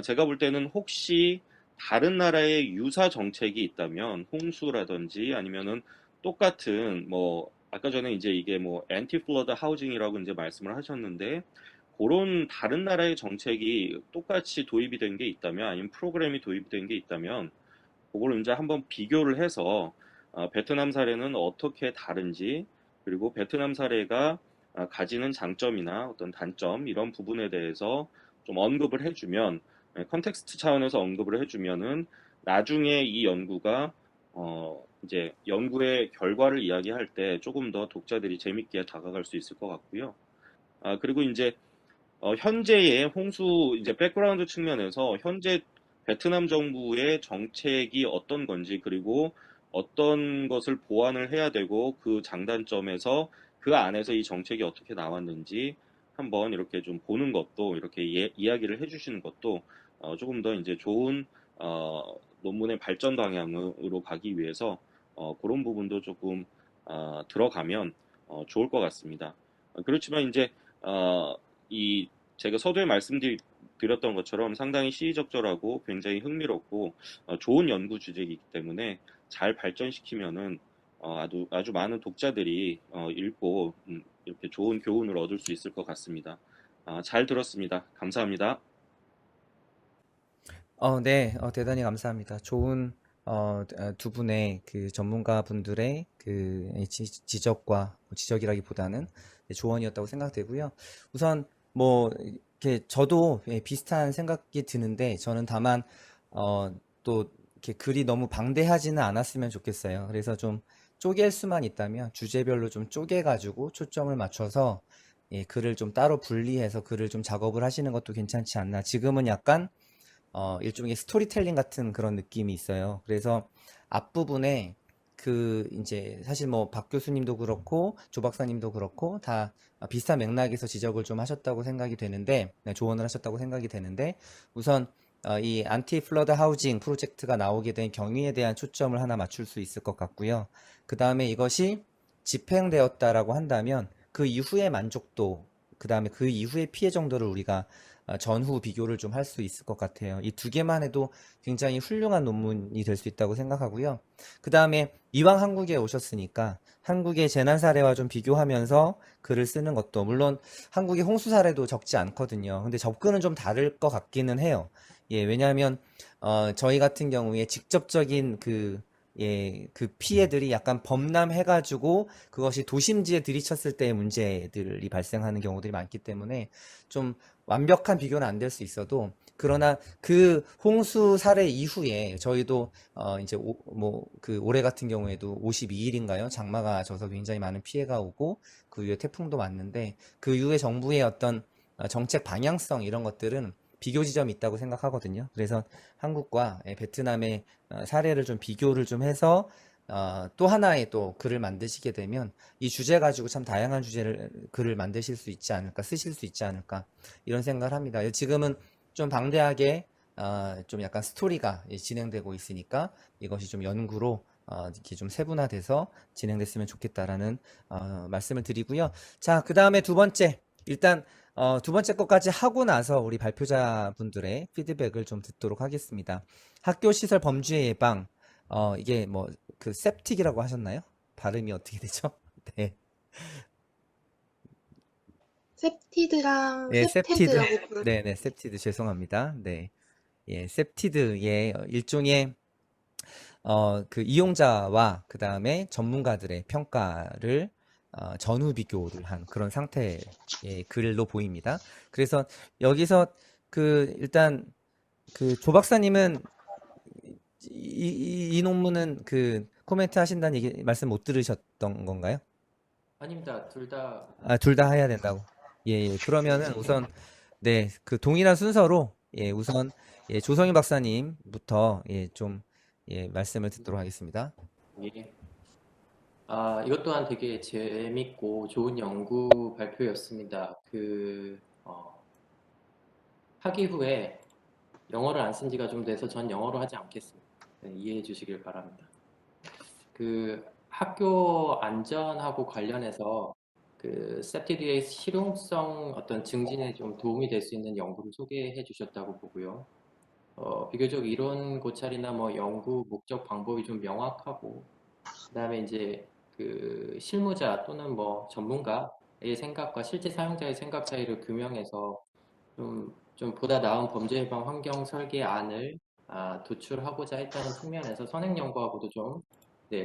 제가 볼 때는 혹시 다른 나라의 유사 정책이 있다면 홍수라든지 아니면은 똑같은 뭐 아까 전에 이제 이게 뭐 엔티 플러드 하우징이라고 이제 말씀을 하셨는데 그런 다른 나라의 정책이 똑같이 도입이 된 게 있다면 아니면 프로그램이 도입이 된 게 있다면 그걸 이제 한번 비교를 해서 베트남 사례는 어떻게 다른지 그리고 베트남 사례가 가지는 장점이나 어떤 단점 이런 부분에 대해서 좀 언급을 해주면 컨텍스트 차원에서 언급을 해주면은 나중에 이 연구가 이제 연구의 결과를 이야기할 때 조금 더 독자들이 재밌게 다가갈 수 있을 것 같고요. 그리고 이제 현재의 홍수 이제 백그라운드 측면에서 현재 베트남 정부의 정책이 어떤 건지 그리고 어떤 것을 보완을 해야 되고 그 장단점에서 그 안에서 이 정책이 어떻게 나왔는지 한번 이렇게 좀 보는 것도 이렇게 이야기를 해주시는 것도 조금 더 이제 좋은 논문의 발전 방향으로 가기 위해서 그런 부분도 조금 들어가면 좋을 것 같습니다. 그렇지만 이제 이 제가 서두에 말씀드렸던 것처럼 상당히 시의적절하고 굉장히 흥미롭고 좋은 연구 주제이기 때문에 잘 발전시키면은 아주 많은 독자들이 읽고 이렇게 좋은 교훈을 얻을 수 있을 것 같습니다. 잘 들었습니다. 감사합니다. 네, 대단히 감사합니다. 좋은 두 분의 그 전문가 분들의 그 지적과 지적이라기보다는 조언이었다고 생각되고요. 우선 뭐 이렇게 저도 비슷한 생각이 드는데 저는 다만 또 이렇게 글이 너무 방대하지는 않았으면 좋겠어요. 그래서 좀 쪼갤 수만 있다면 주제별로 좀 쪼개가지고 초점을 맞춰서 글을 좀 따로 분리해서 글을 좀 작업을 하시는 것도 괜찮지 않나. 지금은 약간 일종의 스토리텔링 같은 그런 느낌이 있어요. 그래서 앞부분에 그 이제 사실 뭐 박 교수님도 그렇고 조 박사님도 그렇고 다 비슷한 맥락에서 지적을 좀 하셨다고 생각이 되는데 조언을 하셨다고 생각이 되는데 우선 이 안티 플러드 하우징 프로젝트가 나오게 된 경위에 대한 초점을 하나 맞출 수 있을 것 같고요. 그 다음에 이것이 집행되었다라고 한다면 그 이후의 만족도, 그 다음에 그 이후의 피해 정도를 우리가 전후 비교를 좀 할 수 있을 것 같아요. 이 두 개만 해도 굉장히 훌륭한 논문이 될 수 있다고 생각하고요. 그 다음에 이왕 한국에 오셨으니까 한국의 재난 사례와 좀 비교하면서 글을 쓰는 것도 물론 한국의 홍수 사례도 적지 않거든요. 근데 접근은 좀 다를 것 같기는 해요. 예, 왜냐하면 저희 같은 경우에 직접적인 그 피해들이 약간 범람해가지고 그것이 도심지에 들이쳤을 때의 문제들이 발생하는 경우들이 많기 때문에 좀 완벽한 비교는 안 될 수 있어도 그러나 그 홍수 사례 이후에 저희도 이제 그 올해 같은 경우에도 52일인가요? 장마가 져서 굉장히 많은 피해가 오고 그 이후에 태풍도 왔는데 그 이후에 정부의 어떤 정책 방향성 이런 것들은 비교 지점이 있다고 생각하거든요. 그래서 한국과 베트남의 사례를 좀 비교를 좀 해서 또 하나의 또 글을 만드시게 되면 이 주제 가지고 참 다양한 글을 만드실 수 있지 않을까, 쓰실 수 있지 않을까 이런 생각을 합니다. 지금은 좀 방대하게 좀 약간 스토리가 진행되고 있으니까 이것이 좀 연구로 이렇게 좀 세분화돼서 진행됐으면 좋겠다라는 말씀을 드리고요. 자, 그 다음에 두 번째 일단 두 번째 것까지 하고 나서 우리 발표자 분들의 피드백을 좀 듣도록 하겠습니다. 학교시설 범죄 예방, 이게 뭐, 그, 셉틱이라고 하셨나요? 발음이 어떻게 되죠? 네. 셉티드랑 네, 셉티드. 셉테드라고 부르. 네네, 셉티드. 죄송합니다. 네. 예, 셉티드의 일종의, 그 이용자와 그 다음에 전문가들의 평가를 전후 비교를 한 그런 상태의 글로 보입니다. 그래서 여기서 일단 조 박사님은 이 논문은 코멘트 하신다는 말씀 못 들으셨던 건가요? 아닙니다. 둘 다 둘 다 해야 된다고. 예, 그러면은 우선 네, 그 동일한 순서로 우선 조성희 박사님부터 좀 말씀을 듣도록 하겠습니다. 예. 이것 또한 되게 재밌고 좋은 연구 발표였습니다. 학기 후에 영어를 안 쓴 지가 좀 돼서 전 영어로 하지 않겠습니다. 네, 이해해 주시길 바랍니다. 학교 안전하고 관련해서 셉티드의 실용성 어떤 증진에 좀 도움이 될 수 있는 연구를 소개해 주셨다고 보고요. 비교적 이론 고찰이나 뭐 연구 목적 방법이 좀 명확하고, 그다음에 이제 실무자 또는 뭐 전문가의 생각과 실제 사용자의 생각 차이를 규명해서 좀 보다 나은 범죄 예방 환경 설계 안을 도출하고자 했다는 측면에서 선행 연구하고도 좀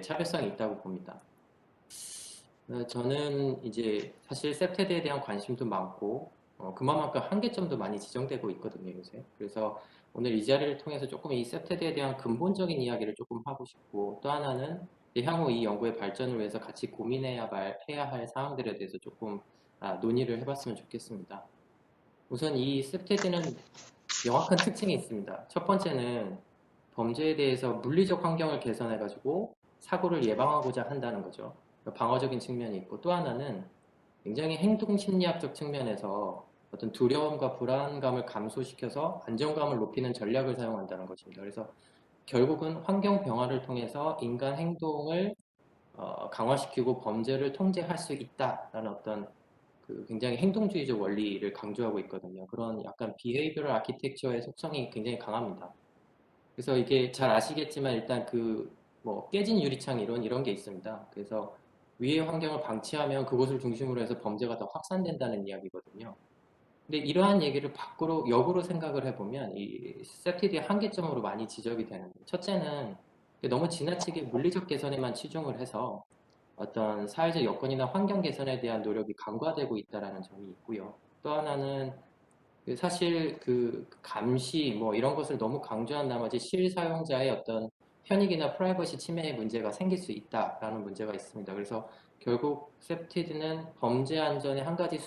차별성이 있다고 봅니다. 저는 이제 사실 셉테드에 대한 관심도 많고 그만큼 한계점도 많이 지정되고 있거든요, 요새. 그래서 오늘 이 자리를 통해서 조금 이 셉테드에 대한 근본적인 이야기를 조금 하고 싶고, 또 하나는 향후 이 연구의 발전을 위해서 같이 고민해야 할 사항들에 대해서 조금 논의를 해봤으면 좋겠습니다. 우선 이 셉테드는 명확한 특징이 있습니다. 첫 번째는 범죄에 대해서 물리적 환경을 개선해가지고 사고를 예방하고자 한다는 거죠. 방어적인 측면이 있고, 또 하나는 굉장히 행동 심리학적 측면에서 어떤 두려움과 불안감을 감소시켜서 안정감을 높이는 전략을 사용한다는 것입니다. 그래서 결국은 환경 변화를 통해서 인간 행동을 강화시키고 범죄를 통제할 수 있다라는 어떤 그 굉장히 행동주의적 원리를 강조하고 있거든요. 그런 약간 비헤이비어럴 아키텍처의 속성이 굉장히 강합니다. 그래서 이게 잘 아시겠지만 일단 그 뭐 깨진 유리창 이런 게 있습니다. 그래서 위의 환경을 방치하면 그곳을 중심으로 해서 범죄가 더 확산된다는 이야기거든요. 근데 이러한 얘기를 밖으로 역으로 생각을 해보면 이 셉티드의 한계점으로 많이 지적이 되는데, 첫째는 너무 지나치게 물리적 개선에만 치중을 해서 어떤 사회적 여건이나 환경 개선에 대한 노력이 간과되고 있다는 점이 있고요. 또 하나는 사실 그 감시 뭐 이런 것을 너무 강조한 나머지 실사용자의 어떤 편익이나 프라이버시 침해의 문제가 생길 수 있다라는 문제가 있습니다. 그래서 결국 셉티드는 범죄 안전의 한 가지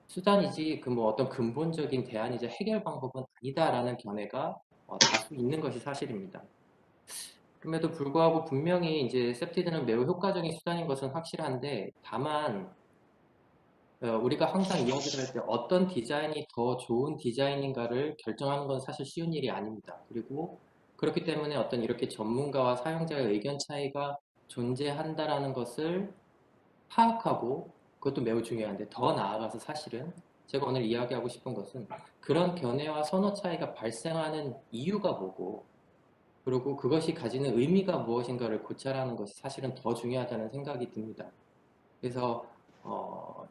수단이지 그 뭐 어떤 근본적인 대안이자 해결 방법은 아니다라는 견해가 다수 있는 것이 사실입니다. 그럼에도 불구하고 분명히 이제 셉티드는 매우 효과적인 수단인 것은 확실한데, 다만 우리가 항상 이야기를 할 때 어떤 디자인이 더 좋은 디자인인가를 결정하는 건 사실 쉬운 일이 아닙니다. 그리고 그렇기 때문에 어떤 이렇게 전문가와 사용자의 의견 차이가 존재한다라는 것을 파악하고, 그것도 매우 중요한데, 더 나아가서 사실은 제가 오늘 이야기하고 싶은 것은 그런 견해와 선호 차이가 발생하는 이유가 뭐고, 그리고 그것이 가지는 의미가 무엇인가를 고찰하는 것이 사실은 더 중요하다는 생각이 듭니다. 그래서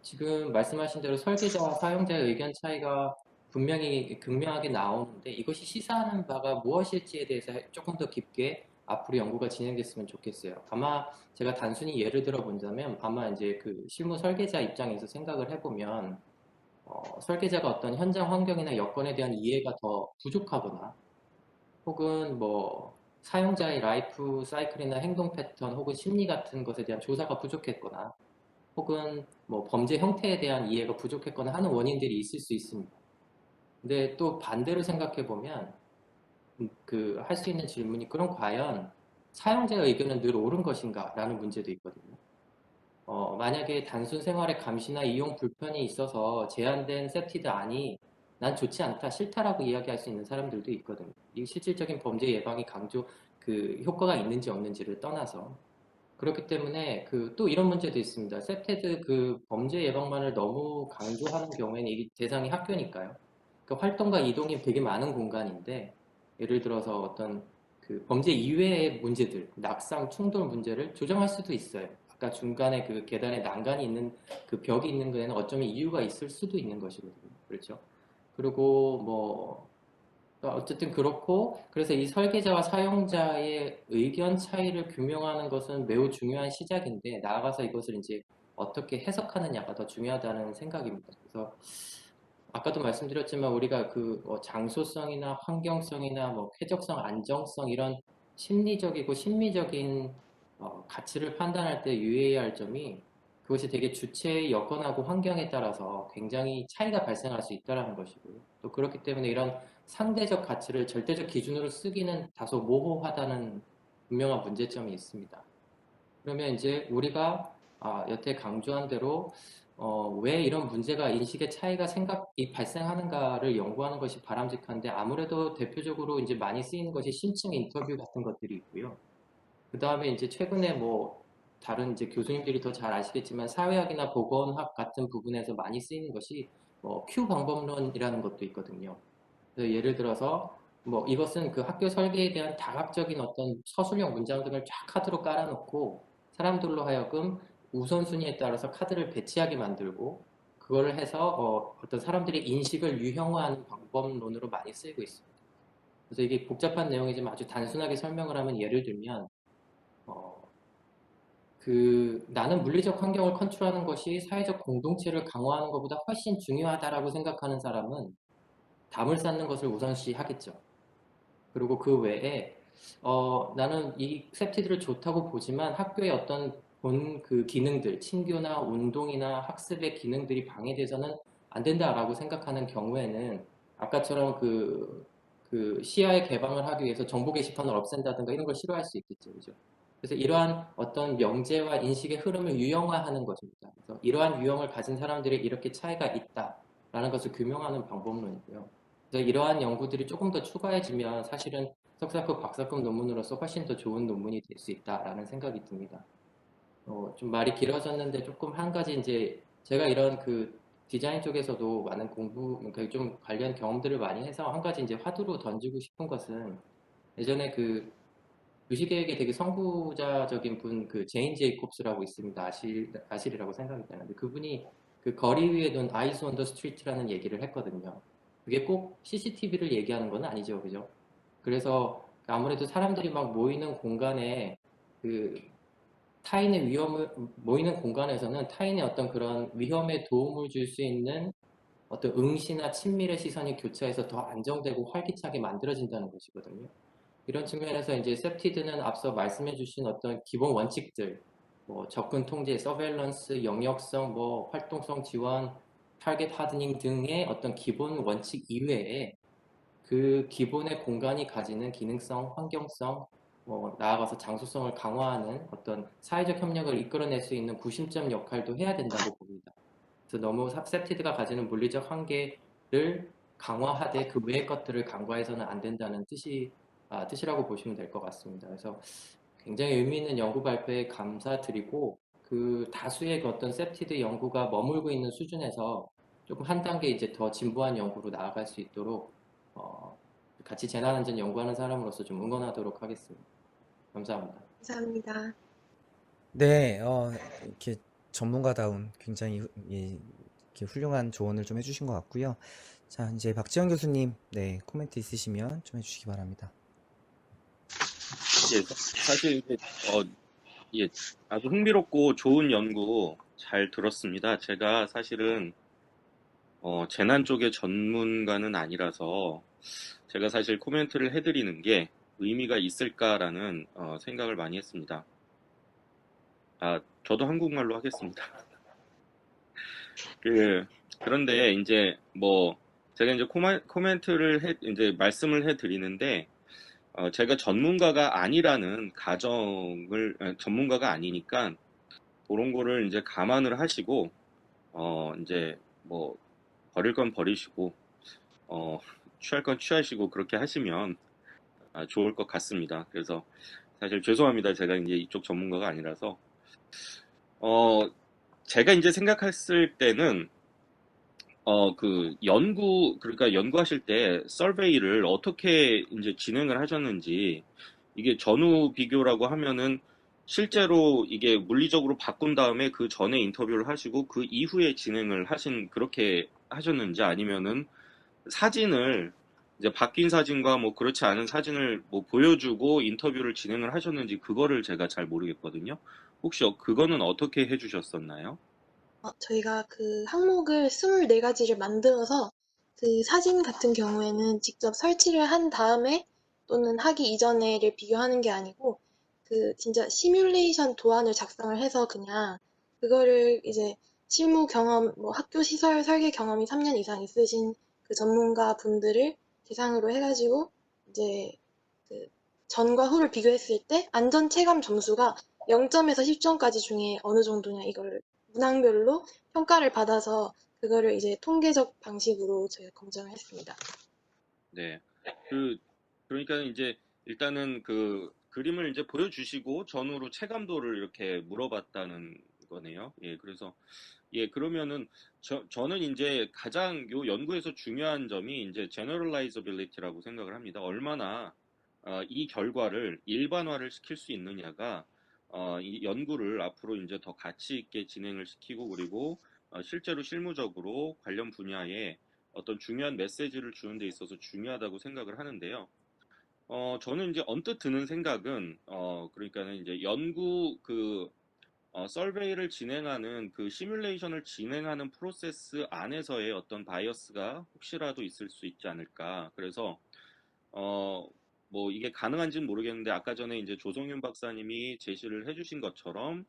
지금 말씀하신 대로 설계자와 사용자의 의견 차이가 분명히 극명하게 나오는데, 이것이 시사하는 바가 무엇일지에 대해서 조금 더 깊게 앞으로 연구가 진행됐으면 좋겠어요. 아마 제가 단순히 예를 들어 본다면, 아마 이제 그 실무 설계자 입장에서 생각을 해보면 설계자가 어떤 현장 환경이나 여건에 대한 이해가 더 부족하거나, 혹은 뭐 사용자의 라이프 사이클이나 행동 패턴 혹은 심리 같은 것에 대한 조사가 부족했거나, 혹은 뭐 범죄 형태에 대한 이해가 부족했거나 하는 원인들이 있을 수 있습니다. 근데 또 반대로 생각해 보면 그 할 수 있는 질문이, 그럼 과연 사용자의 의견은 늘 옳은 것인가? 라는 문제도 있거든요. 만약에 단순 생활의 감시나 이용 불편이 있어서 제한된 셉티드 안이 난 좋지 않다, 싫다라고 이야기할 수 있는 사람들도 있거든요. 이 실질적인 범죄 예방이 그 효과가 있는지 없는지를 떠나서. 그렇기 때문에 그 또 이런 문제도 있습니다. 셉테드 그 범죄 예방만을 너무 강조하는 경우에는 이 대상이 학교니까요. 그 활동과 이동이 되게 많은 공간인데, 예를 들어서 어떤 그 범죄 이외의 문제들, 낙상, 충돌 문제를 조정할 수도 있어요. 아까 중간에 그 계단에 난간이 있는 그 벽이 있는 거에는 어쩌면 이유가 있을 수도 있는 것이거든요. 그렇죠? 그리고 뭐 어쨌든 그렇고, 그래서 이 설계자와 사용자의 의견 차이를 규명하는 것은 매우 중요한 시작인데, 나아가서 이것을 이제 어떻게 해석하느냐가 더 중요하다는 생각입니다. 그래서 아까도 말씀드렸지만 우리가 그 장소성이나 환경성이나 뭐 쾌적성, 안정성 이런 심리적이고 심미적인 가치를 판단할 때 유의해야 할 점이, 그것이 되게 주체의 여건하고 환경에 따라서 굉장히 차이가 발생할 수 있다는 것이고요. 또 그렇기 때문에 이런 상대적 가치를 절대적 기준으로 쓰기는 다소 모호하다는 분명한 문제점이 있습니다. 그러면 이제 우리가 여태 강조한 대로 왜 이런 문제가 인식의 차이가 발생하는가를 연구하는 것이 바람직한데, 아무래도 대표적으로 이제 많이 쓰이는 것이 심층 인터뷰 같은 것들이 있고요. 그 다음에 이제 최근에 뭐 다른 이제 교수님들이 더 잘 아시겠지만 사회학이나 보건학 같은 부분에서 많이 쓰이는 것이 Q 방법론이라는 것도 있거든요. 그래서 예를 들어서 뭐 이것은 그 학교 설계에 대한 다각적인 어떤 서술형 문장 등을 쫙 카드로 깔아놓고 사람들로 하여금 우선순위에 따라서 카드를 배치하게 만들고, 그거를 해서 어떤 사람들의 인식을 유형화하는 방법론으로 많이 쓰이고 있습니다. 그래서 이게 복잡한 내용이지만 아주 단순하게 설명을 하면, 예를 들면 나는 물리적 환경을 컨트롤하는 것이 사회적 공동체를 강화하는 것보다 훨씬 중요하다라고 생각하는 사람은 담을 쌓는 것을 우선시 하겠죠. 그리고 그 외에 나는 이 셉티드를 좋다고 보지만 학교의 어떤 본 그 기능들, 친교나 운동이나 학습의 기능들이 방해돼서는 안 된다라고 생각하는 경우에는 아까처럼 그 시야의 개방을 하기 위해서 정보 게시판을 없앤다든가 이런 걸 싫어할 수 있겠죠. 그죠? 그래서 이러한 어떤 명제와 인식의 흐름을 유형화하는 것입니다. 그래서 이러한 유형을 가진 사람들이 이렇게 차이가 있다라는 것을 규명하는 방법론이고요. 그래서 이러한 연구들이 조금 더 추가해지면 사실은 석사급, 박사급 논문으로서 훨씬 더 좋은 논문이 될 수 있다라는 생각이 듭니다. 좀 말이 길어졌는데 조금 한 가지 이제 제가 이런 그 디자인 쪽에서도 많은 공부, 그러니까 좀 관련 경험들을 많이 해서 한 가지 이제 화두로 던지고 싶은 것은 예전에 그 도시계획에 되게 선구자적인 분, 그 제인 제이콥스라고 있습니다. 아실이라고 생각이 되는데 그분이 그 거리 위에 둔 아이스 온 더 스트리트라는 얘기를 했거든요. 그게 꼭 CCTV를 얘기하는 건 아니죠, 그죠? 그래서 아무래도 사람들이 막 모이는 공간에 그 타인의 위험을 모이는 공간에서는 타인의 어떤 그런 위험에 도움을 줄 수 있는 어떤 응시나 친밀의 시선이 교차해서 더 안정되고 활기차게 만들어진다는 것이거든요. 이런 측면에서 이제 셉티드는 앞서 말씀해 주신 어떤 기본 원칙들, 뭐 접근 통제, 서베일런스, 영역성, 뭐 활동성 지원, 타겟 하드닝 등의 어떤 기본 원칙 이외에 그 기본의 공간이 가지는 기능성, 환경성, 뭐 나아가서 장소성을 강화하는 어떤 사회적 협력을 이끌어낼 수 있는 구심점 역할도 해야 된다고 봅니다. 그래서 너무 셉티드가 가지는 물리적 한계를 강화하되 그 외의 것들을 간과해서는 안 된다는 뜻이라고 보시면 될 것 같습니다. 그래서 굉장히 의미 있는 연구 발표에 감사드리고 그 다수의 그 어떤 셉티드 연구가 머물고 있는 수준에서 조금 한 단계 이제 더 진보한 연구로 나아갈 수 있도록 같이 재난안전 연구하는 사람으로서 좀 응원하도록 하겠습니다. 감사합니다. 감사합니다. 네, 이렇게 전문가다운 굉장히 이렇게 훌륭한 조언을 좀 해주신 것 같고요. 자, 이제 박지현 교수님, 네, 코멘트 있으시면 좀 해주시기 바랍니다. 예, 사실 이제 예, 아주 흥미롭고 좋은 연구 잘 들었습니다. 제가 사실은 재난 쪽의 전문가는 아니라서 제가 사실 코멘트를 해드리는 게 의미가 있을까라는 생각을 많이 했습니다. 저도 한국말로 하겠습니다. 그런데 이제 뭐 제가 이제 코멘트를 이제 말씀을 해드리는데 제가 전문가가 아니라는 전문가가 아니니까 그런 거를 이제 감안을 하시고 이제 뭐 버릴 건 버리시고 취할 건 취하시고 그렇게 하시면 좋을 것 같습니다. 그래서 사실 죄송합니다. 제가 이제 이쪽 전문가가 아니라서 제가 이제 생각했을 때는 그러니까 연구하실 때 서베이를 어떻게 이제 진행을 하셨는지, 이게 전후 비교라고 하면은 실제로 이게 물리적으로 바꾼 다음에 그 전에 인터뷰를 하시고 그 이후에 진행을 그렇게 하셨는지, 아니면은 사진을 이제 바뀐 사진과 뭐 그렇지 않은 사진을 뭐 보여주고 인터뷰를 진행을 하셨는지, 그거를 제가 잘 모르겠거든요. 혹시 그거는 어떻게 해주셨었나요? 저희가 그 항목을 24가지를 만들어서 그 사진 같은 경우에는 직접 설치를 한 다음에 또는 하기 이전에를 비교하는 게 아니고 그 진짜 시뮬레이션 도안을 작성을 해서 그냥 그거를 이제 실무 경험, 뭐 학교 시설 설계 경험이 3년 이상 있으신 그 전문가 분들을 대상으로 해가지고 이제 그 전과 후를 비교했을 때 안전 체감 점수가 0점에서 10점까지 중에 어느 정도냐 이걸 문항별로 평가를 받아서 그거를 이제 통계적 방식으로 저희가 검증을 했습니다. 네. 그러니까 이제 일단은 그 그림을 이제 보여주시고 전후로 체감도를 이렇게 물어봤다는 거네요. 예, 그래서 예, 그러면은 저는 이제 가장 요 연구에서 중요한 점이 이제 generalizability라고 생각을 합니다. 얼마나 이 결과를 일반화를 시킬 수 있느냐가 이 연구를 앞으로 이제 더 가치 있게 진행을 시키고, 그리고 실제로 실무적으로 관련 분야에 어떤 중요한 메시지를 주는 데 있어서 중요하다고 생각을 하는데요. 저는 이제 언뜻 드는 생각은, 그러니까는 이제 설베이를 진행하는 그 시뮬레이션을 진행하는 프로세스 안에서의 어떤 바이어스가 혹시라도 있을 수 있지 않을까. 그래서, 어, 뭐 이게 가능한지는 모르겠는데, 아까 전에 이제 조성윤 박사님이 제시를 해주신 것처럼,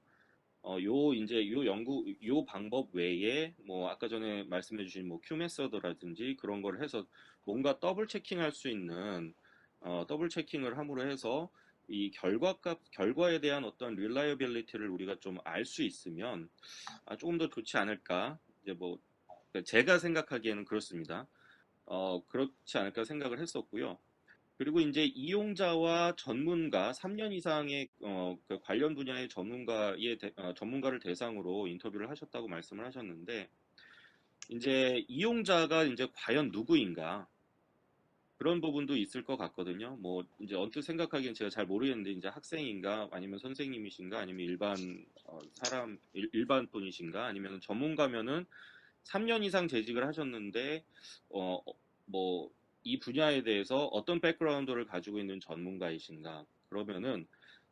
요 방법 외에, 뭐, 아까 전에 말씀해주신 뭐, 큐 메서드라든지 그런 걸 해서 뭔가 더블 체킹할 수 있는 더블 체킹을 함으로 해서 이 결과에 대한 어떤 릴라이어빌리티를 우리가 좀 알 수 있으면 조금 더 좋지 않을까. 이제 뭐 제가 생각하기에는 그렇습니다. 그렇지 않을까 생각을 했었고요. 그리고 이제 이용자와 전문가, 3년 이상의 그 관련 분야의 전문가를 대상으로 인터뷰를 하셨다고 말씀을 하셨는데, 이제 이용자가 이제 과연 누구인가? 그런 부분도 있을 것 같거든요. 뭐 이제 언뜻 생각하기엔 제가 잘 모르겠는데 이제 학생인가 아니면 선생님이신가 아니면 일반 분이신가 아니면 전문가면은 3년 이상 재직을 하셨는데 뭐 이 분야에 대해서 어떤 백그라운드를 가지고 있는 전문가이신가? 그러면은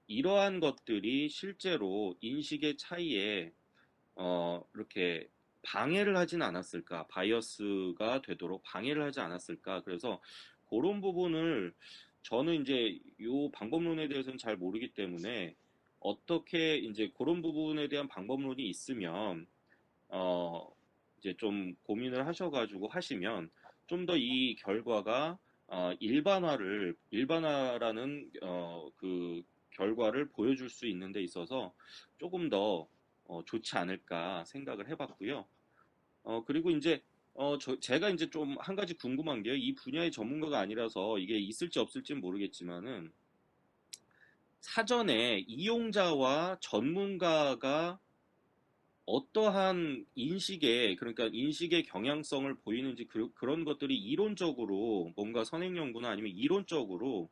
이러한 것들이 실제로 인식의 차이에 이렇게 방해를 하진 않았을까? 바이어스가 되도록 방해를 하지 않았을까? 그래서 그런 부분을 저는 이제 요 방법론에 대해서는 잘 모르기 때문에 어떻게 이제 그런 부분에 대한 방법론이 있으면 이제 좀 고민을 하셔가지고 하시면 좀 더 이 결과가 일반화라는 그 결과를 보여줄 수 있는 데 있어서 조금 더 좋지 않을까 생각을 해봤고요. 그리고 이제 제가 이제 좀 한 가지 궁금한 게요. 이 분야의 전문가가 아니라서 이게 있을지 없을지는 모르겠지만은 사전에 이용자와 전문가가 어떠한 그러니까 인식의 경향성을 보이는지 그런 것들이 이론적으로 뭔가 선행 연구나 아니면 이론적으로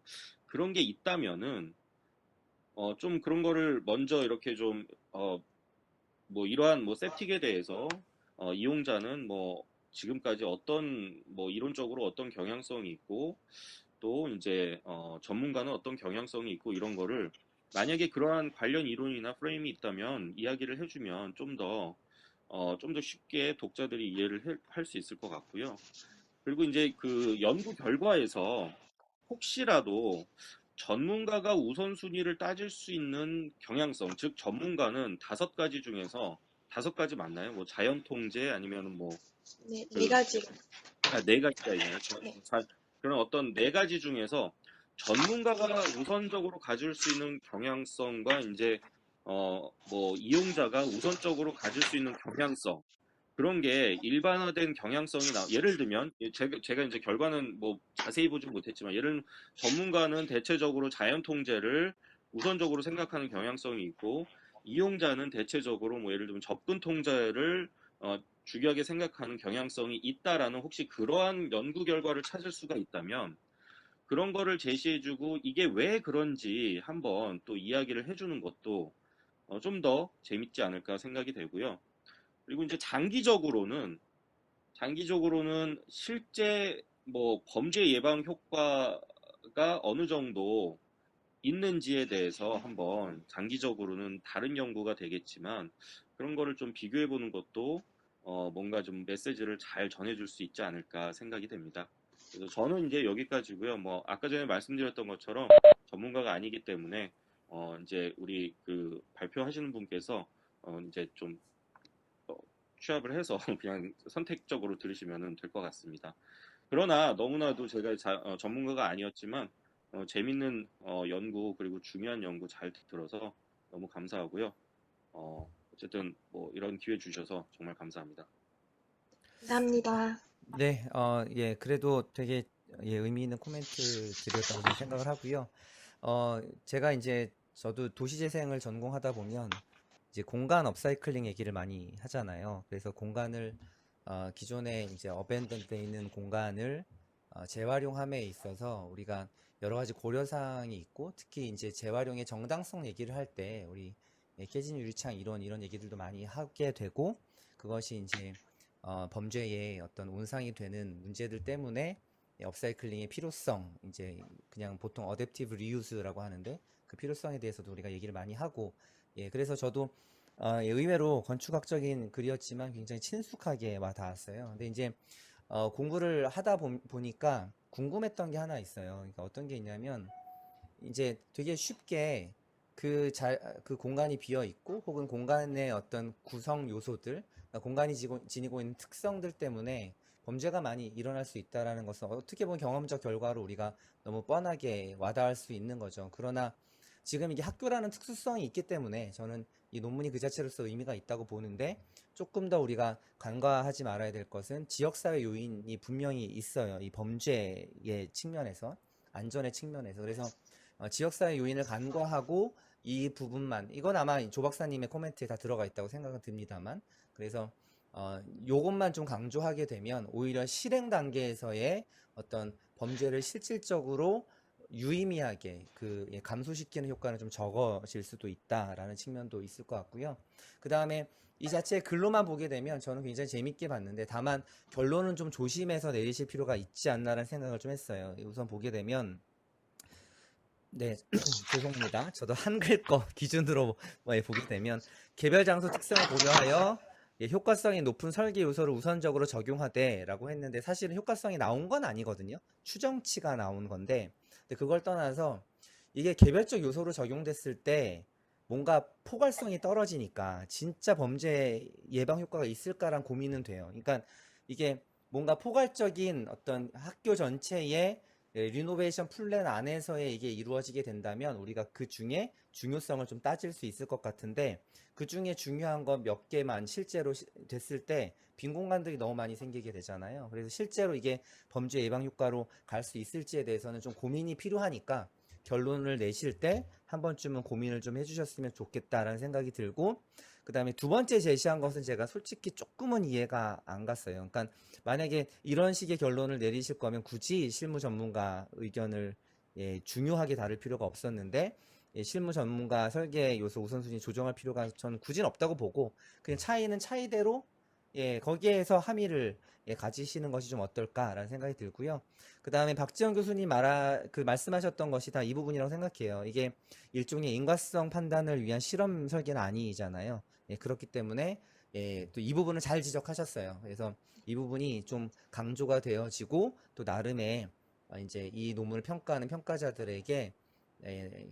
그런 게 있다면은 좀 그런 거를 먼저 이렇게 좀 뭐 이러한 뭐 셉틱에 대해서 이용자는 뭐 지금까지 어떤 뭐 이론적으로 어떤 경향성이 있고 또 이제 전문가는 어떤 경향성이 있고 이런 거를 만약에 그러한 관련 이론이나 프레임이 있다면 이야기를 해주면 좀 더 쉽게 독자들이 이해를 할 수 있을 것 같고요. 그리고 이제 그 연구 결과에서 혹시라도 전문가가 우선순위를 따질 수 있는 경향성, 즉 전문가는 5가지 중에서 5가지 맞나요? 뭐 자연통제 아니면 뭐 네, 그 네 가지. 4가지가 있나요? 네. 그런 어떤 4가지 중에서 전문가가 우선적으로 가질 수 있는 경향성과 이제 뭐 이용자가 우선적으로 가질 수 있는 경향성 그런 게 일반화된 예를 들면 제가 이제 결과는 뭐 자세히 보진 못했지만 예를 들면 전문가는 대체적으로 자연 통제를 우선적으로 생각하는 경향성이 있고 이용자는 대체적으로 뭐 예를 들면 접근 통제를 중요하게 생각하는 경향성이 있다라는 혹시 그러한 연구 결과를 찾을 수가 있다면 그런 거를 제시해주고 이게 왜 그런지 한번 또 이야기를 해주는 것도 좀 더 재밌지 않을까 생각이 되고요. 그리고 이제 장기적으로는 실제 뭐 범죄 예방 효과가 어느 정도 있는지에 대해서 한번 장기적으로는 다른 연구가 되겠지만 그런 거를 좀 비교해 보는 것도 뭔가 좀 메시지를 잘 전해줄 수 있지 않을까 생각이 됩니다. 그래서 저는 이제 여기까지고요. 뭐 아까 전에 말씀드렸던 것처럼 전문가가 아니기 때문에 이제 우리 그 발표하시는 분께서 이제 좀 취합을 해서 그냥 선택적으로 들으시면 될 것 같습니다. 그러나 너무나도 제가 전문가가 아니었지만 재밌는 연구 그리고 중요한 연구 잘 들어서 너무 감사하고요. 어쨌든 뭐 이런 기회 주셔서 정말 감사합니다. 감사합니다. 네, 예, 그래도 되게 예, 의미 있는 코멘트들이었다고 저는 생각을 하고요. 제가 이제 저도 도시재생을 전공하다 보면 이제 공간 업사이클링 얘기를 많이 하잖아요. 그래서 공간을 기존에 이제 어벤던돼 있는 공간을 재활용함에 있어서 우리가 여러 가지 고려사항이 있고 특히 이제 재활용의 정당성 얘기를 할 때 우리 깨진 유리창 이런 얘기들도 많이 하게 되고 그것이 이제 범죄의 어떤 온상이 되는 문제들 때문에 업사이클링의 필요성, 이제 그냥 보통 어댑티브 리유스라고 하는데 그 필요성에 대해서도 우리가 얘기를 많이 하고, 예, 그래서 저도 의외로 건축학적인 글이었지만 굉장히 친숙하게 와 닿았어요. 근데 이제 공부를 하다 보니까 궁금했던 게 하나 있어요. 그러니까 어떤 게 있냐면 이제 되게 쉽게 그 공간이 비어 있고 혹은 공간의 어떤 구성 요소들, 그러니까 공간이 지니고 있는 특성들 때문에 범죄가 많이 일어날 수 있다라는 것은 어떻게 보면 경험적 결과로 우리가 너무 뻔하게 와닿을 수 있는 거죠. 그러나 지금 이게 학교라는 특수성이 있기 때문에 저는 이 논문이 그 자체로서 의미가 있다고 보는데, 조금 더 우리가 간과하지 말아야 될 것은 지역사회 요인이 분명히 있어요. 이 범죄의 측면에서, 안전의 측면에서. 그래서 지역사회 요인을 간과하고 이 부분만, 이건 아마 조 박사님의 코멘트에 다 들어가 있다고 생각은 듭니다만, 그래서 요것만 좀 강조하게 되면 오히려 실행 단계에서의 어떤 범죄를 실질적으로 유의미하게 감소시키는 효과는 좀 적어질 수도 있다라는 측면도 있을 것 같고요. 그 다음에 이 자체의 글로만 보게 되면 저는 굉장히 재밌게 봤는데, 다만 결론은 좀 조심해서 내리실 필요가 있지 않나라는 생각을 좀 했어요. 우선 보게 되면, 네, 죄송합니다. 저도 한글 거 기준으로 보게 되면, 개별 장소 특성을 고려하여 효과성이 높은 설계 요소를 우선적으로 적용하되 라고 했는데, 사실은 효과성이 나온 건 아니거든요. 추정치가 나온 건데, 근데 그걸 떠나서 이게 개별적 요소로 적용됐을 때 뭔가 포괄성이 떨어지니까 진짜 범죄 예방 효과가 있을까란 고민은 돼요. 그러니까 이게 뭔가 포괄적인 어떤 학교 전체의 리노베이션 플랜 안에서의 이게 이루어지게 된다면 우리가 그 중에 중요성을 좀 따질 수 있을 것 같은데, 그 중에 중요한 건 몇 개만 실제로 됐을 때 빈 공간들이 너무 많이 생기게 되잖아요. 그래서 실제로 이게 범죄 예방 효과로 갈 수 있을지에 대해서는 좀 고민이 필요하니까 결론을 내실 때 한 번쯤은 고민을 좀 해주셨으면 좋겠다라는 생각이 들고, 그 다음에 두 번째 제시한 것은 제가 솔직히 조금은 이해가 안 갔어요. 그러니까 만약에 이런 식의 결론을 내리실 거면 굳이 실무 전문가 의견을 중요하게 다룰 필요가 없었는데, 실무 전문가 설계 요소 우선순위 조정할 필요가 저는 굳이 없다고 보고, 그냥 차이는 차이대로 거기에서 함의를 가지시는 것이 좀 어떨까라는 생각이 들고요. 그 다음에 박지원 교수님 말씀하셨던 것이 다 이 부분이라고 생각해요. 이게 일종의 인과성 판단을 위한 실험 설계는 아니잖아요. 그렇기 때문에 또 이 부분을 잘 지적하셨어요. 그래서 이 부분이 좀 강조가 되어지고, 또 나름의 이제 이 논문을 평가하는 평가자들에게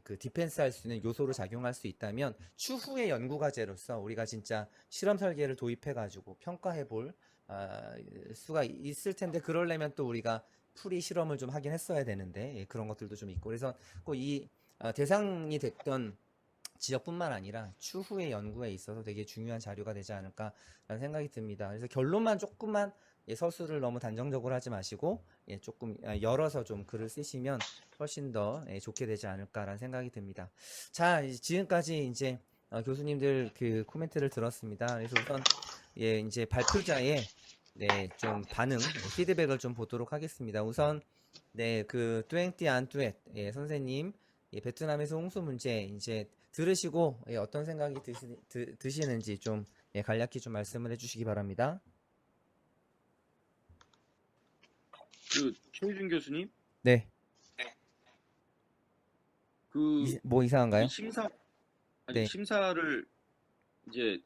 그 디펜스 할 수 있는 요소로 작용할 수 있다면, 추후의 연구 과제로서 우리가 진짜 실험 설계를 도입해 가지고 평가해 볼 수가 있을 텐데, 그러려면 또 우리가 풀이 실험을 좀 하긴 했어야 되는데, 그런 것들도 좀 있고, 그래서 꼭 이 대상이 됐던 지역뿐만 아니라 추후의 연구에 있어서 되게 중요한 자료가 되지 않을까라는 생각이 듭니다. 그래서 결론만 조금만 서술을 너무 단정적으로 하지 마시고 조금 열어서 좀 글을 쓰시면 훨씬 더 좋게 되지 않을까라는 생각이 듭니다. 자, 지금까지 이제 교수님들 그 코멘트를 들었습니다. 그래서 우선 이제 발표자의 좀 반응, 피드백을 좀 보도록 하겠습니다. 우선 그 뚜앵띠 안 뚜엣 선생님, 베트남에서 홍수 문제 이제 들으시고 어떤 생각이 드시는지 좀 간략히 좀 말씀을 해주시기 바랍니다. 최유준 교수님, 네, 뭐 이 이상한가요? 네, 심사를 이제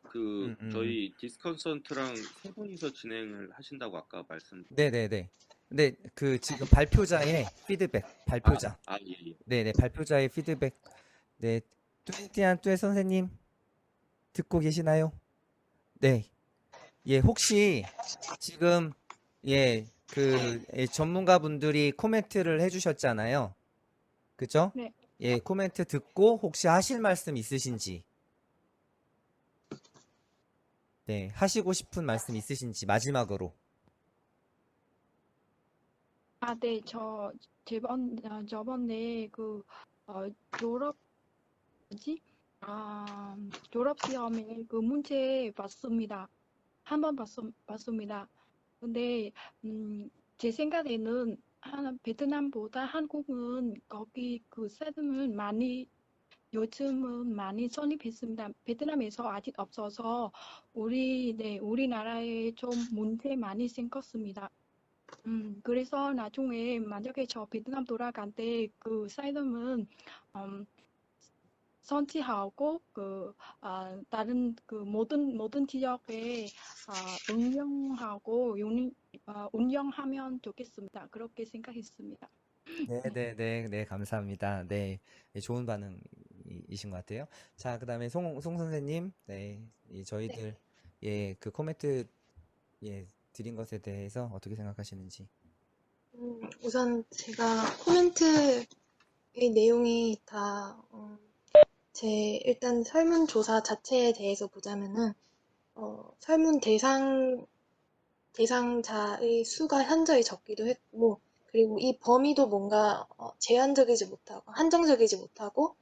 저희 음. 디스컨선트랑 세 분이서 진행을 하신다고 아까 말씀. 네네네. 근데 그 지금 발표자의 피드백, 발표자. 예. 네네, 발표자의 피드백. 네, 뚜띠안 뚜에 선생님 듣고 계시나요? 네. 혹시 지금 전문가분들이 코멘트를 해주셨잖아요. 그죠? 네. 코멘트 듣고 혹시 하실 말씀 있으신지. 네, 하시고 싶은 말씀 있으신지 마지막으로. 네, 저번에 졸업, 뭐지? 졸업 시험에 그 문제 봤습니다. 한번 봤습니다. 근데, 제 생각에는 베트남보다 한국은 거기 그 세금을 요즘은 많이 성립했습니다. 베트남에서 아직 없어서 우리나라에 좀 문제 많이 생겼습니다. 그래서 나중에 만약에 저 베트남 돌아갈 때 그 사이드는 선취하고 다른 모든 지역에 운영하면 좋겠습니다. 그렇게 생각했습니다. 네, 감사합니다. 네, 좋은 반응이신 것 같아요. 자, 그 다음에 송 선생님, 저희들, 그 코멘트, 드린 것에 대해서 어떻게 생각하시는지. 우선 제가 코멘트의 내용이 다, 일단 설문조사 자체에 대해서 보자면은, 설문 대상자의 수가 현저히 적기도 했고, 그리고 이 범위도 뭔가 제한적이지 못하고, 한정적이지 못하고,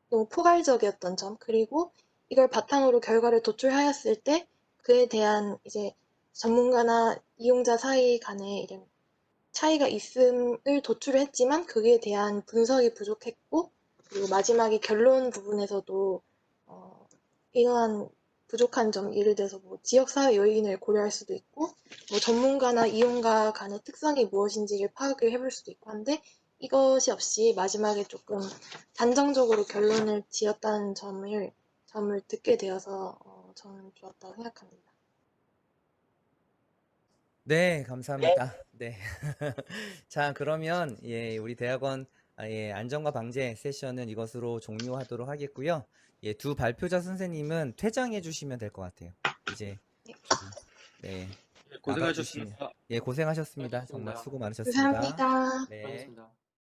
너무 포괄적이었던 점, 그리고 이걸 바탕으로 결과를 도출하였을 때 그에 대한 이제 전문가나 이용자 사이 간에 이제 차이가 있음을 도출을 했지만 그에 대한 분석이 부족했고, 그리고 마지막에 결론 부분에서도 이러한 부족한 점, 예를 들어서 뭐 지역사회 요인을 고려할 수도 있고, 뭐 전문가나 이용가 간의 특성이 무엇인지를 파악을 해볼 수도 있고 한데, 이것이 없이 마지막에 조금 단정적으로 결론을 지었다는 점을 듣게 되어서 저는 좋았다고 생각합니다. 네, 감사합니다. 네. 자, 그러면 예, 우리 대학원 안전과 방제 세션은 이것으로 종료하도록 하겠고요. 예, 두 발표자 선생님은 퇴장해 주시면 될 것 같아요. 이제 네, 나가주시면. 고생하셨습니다. 예, 고생하셨습니다. 정말 고생하셨습니다. 수고 많으셨습니다. 감사합니다. 네. 수고하셨습니다.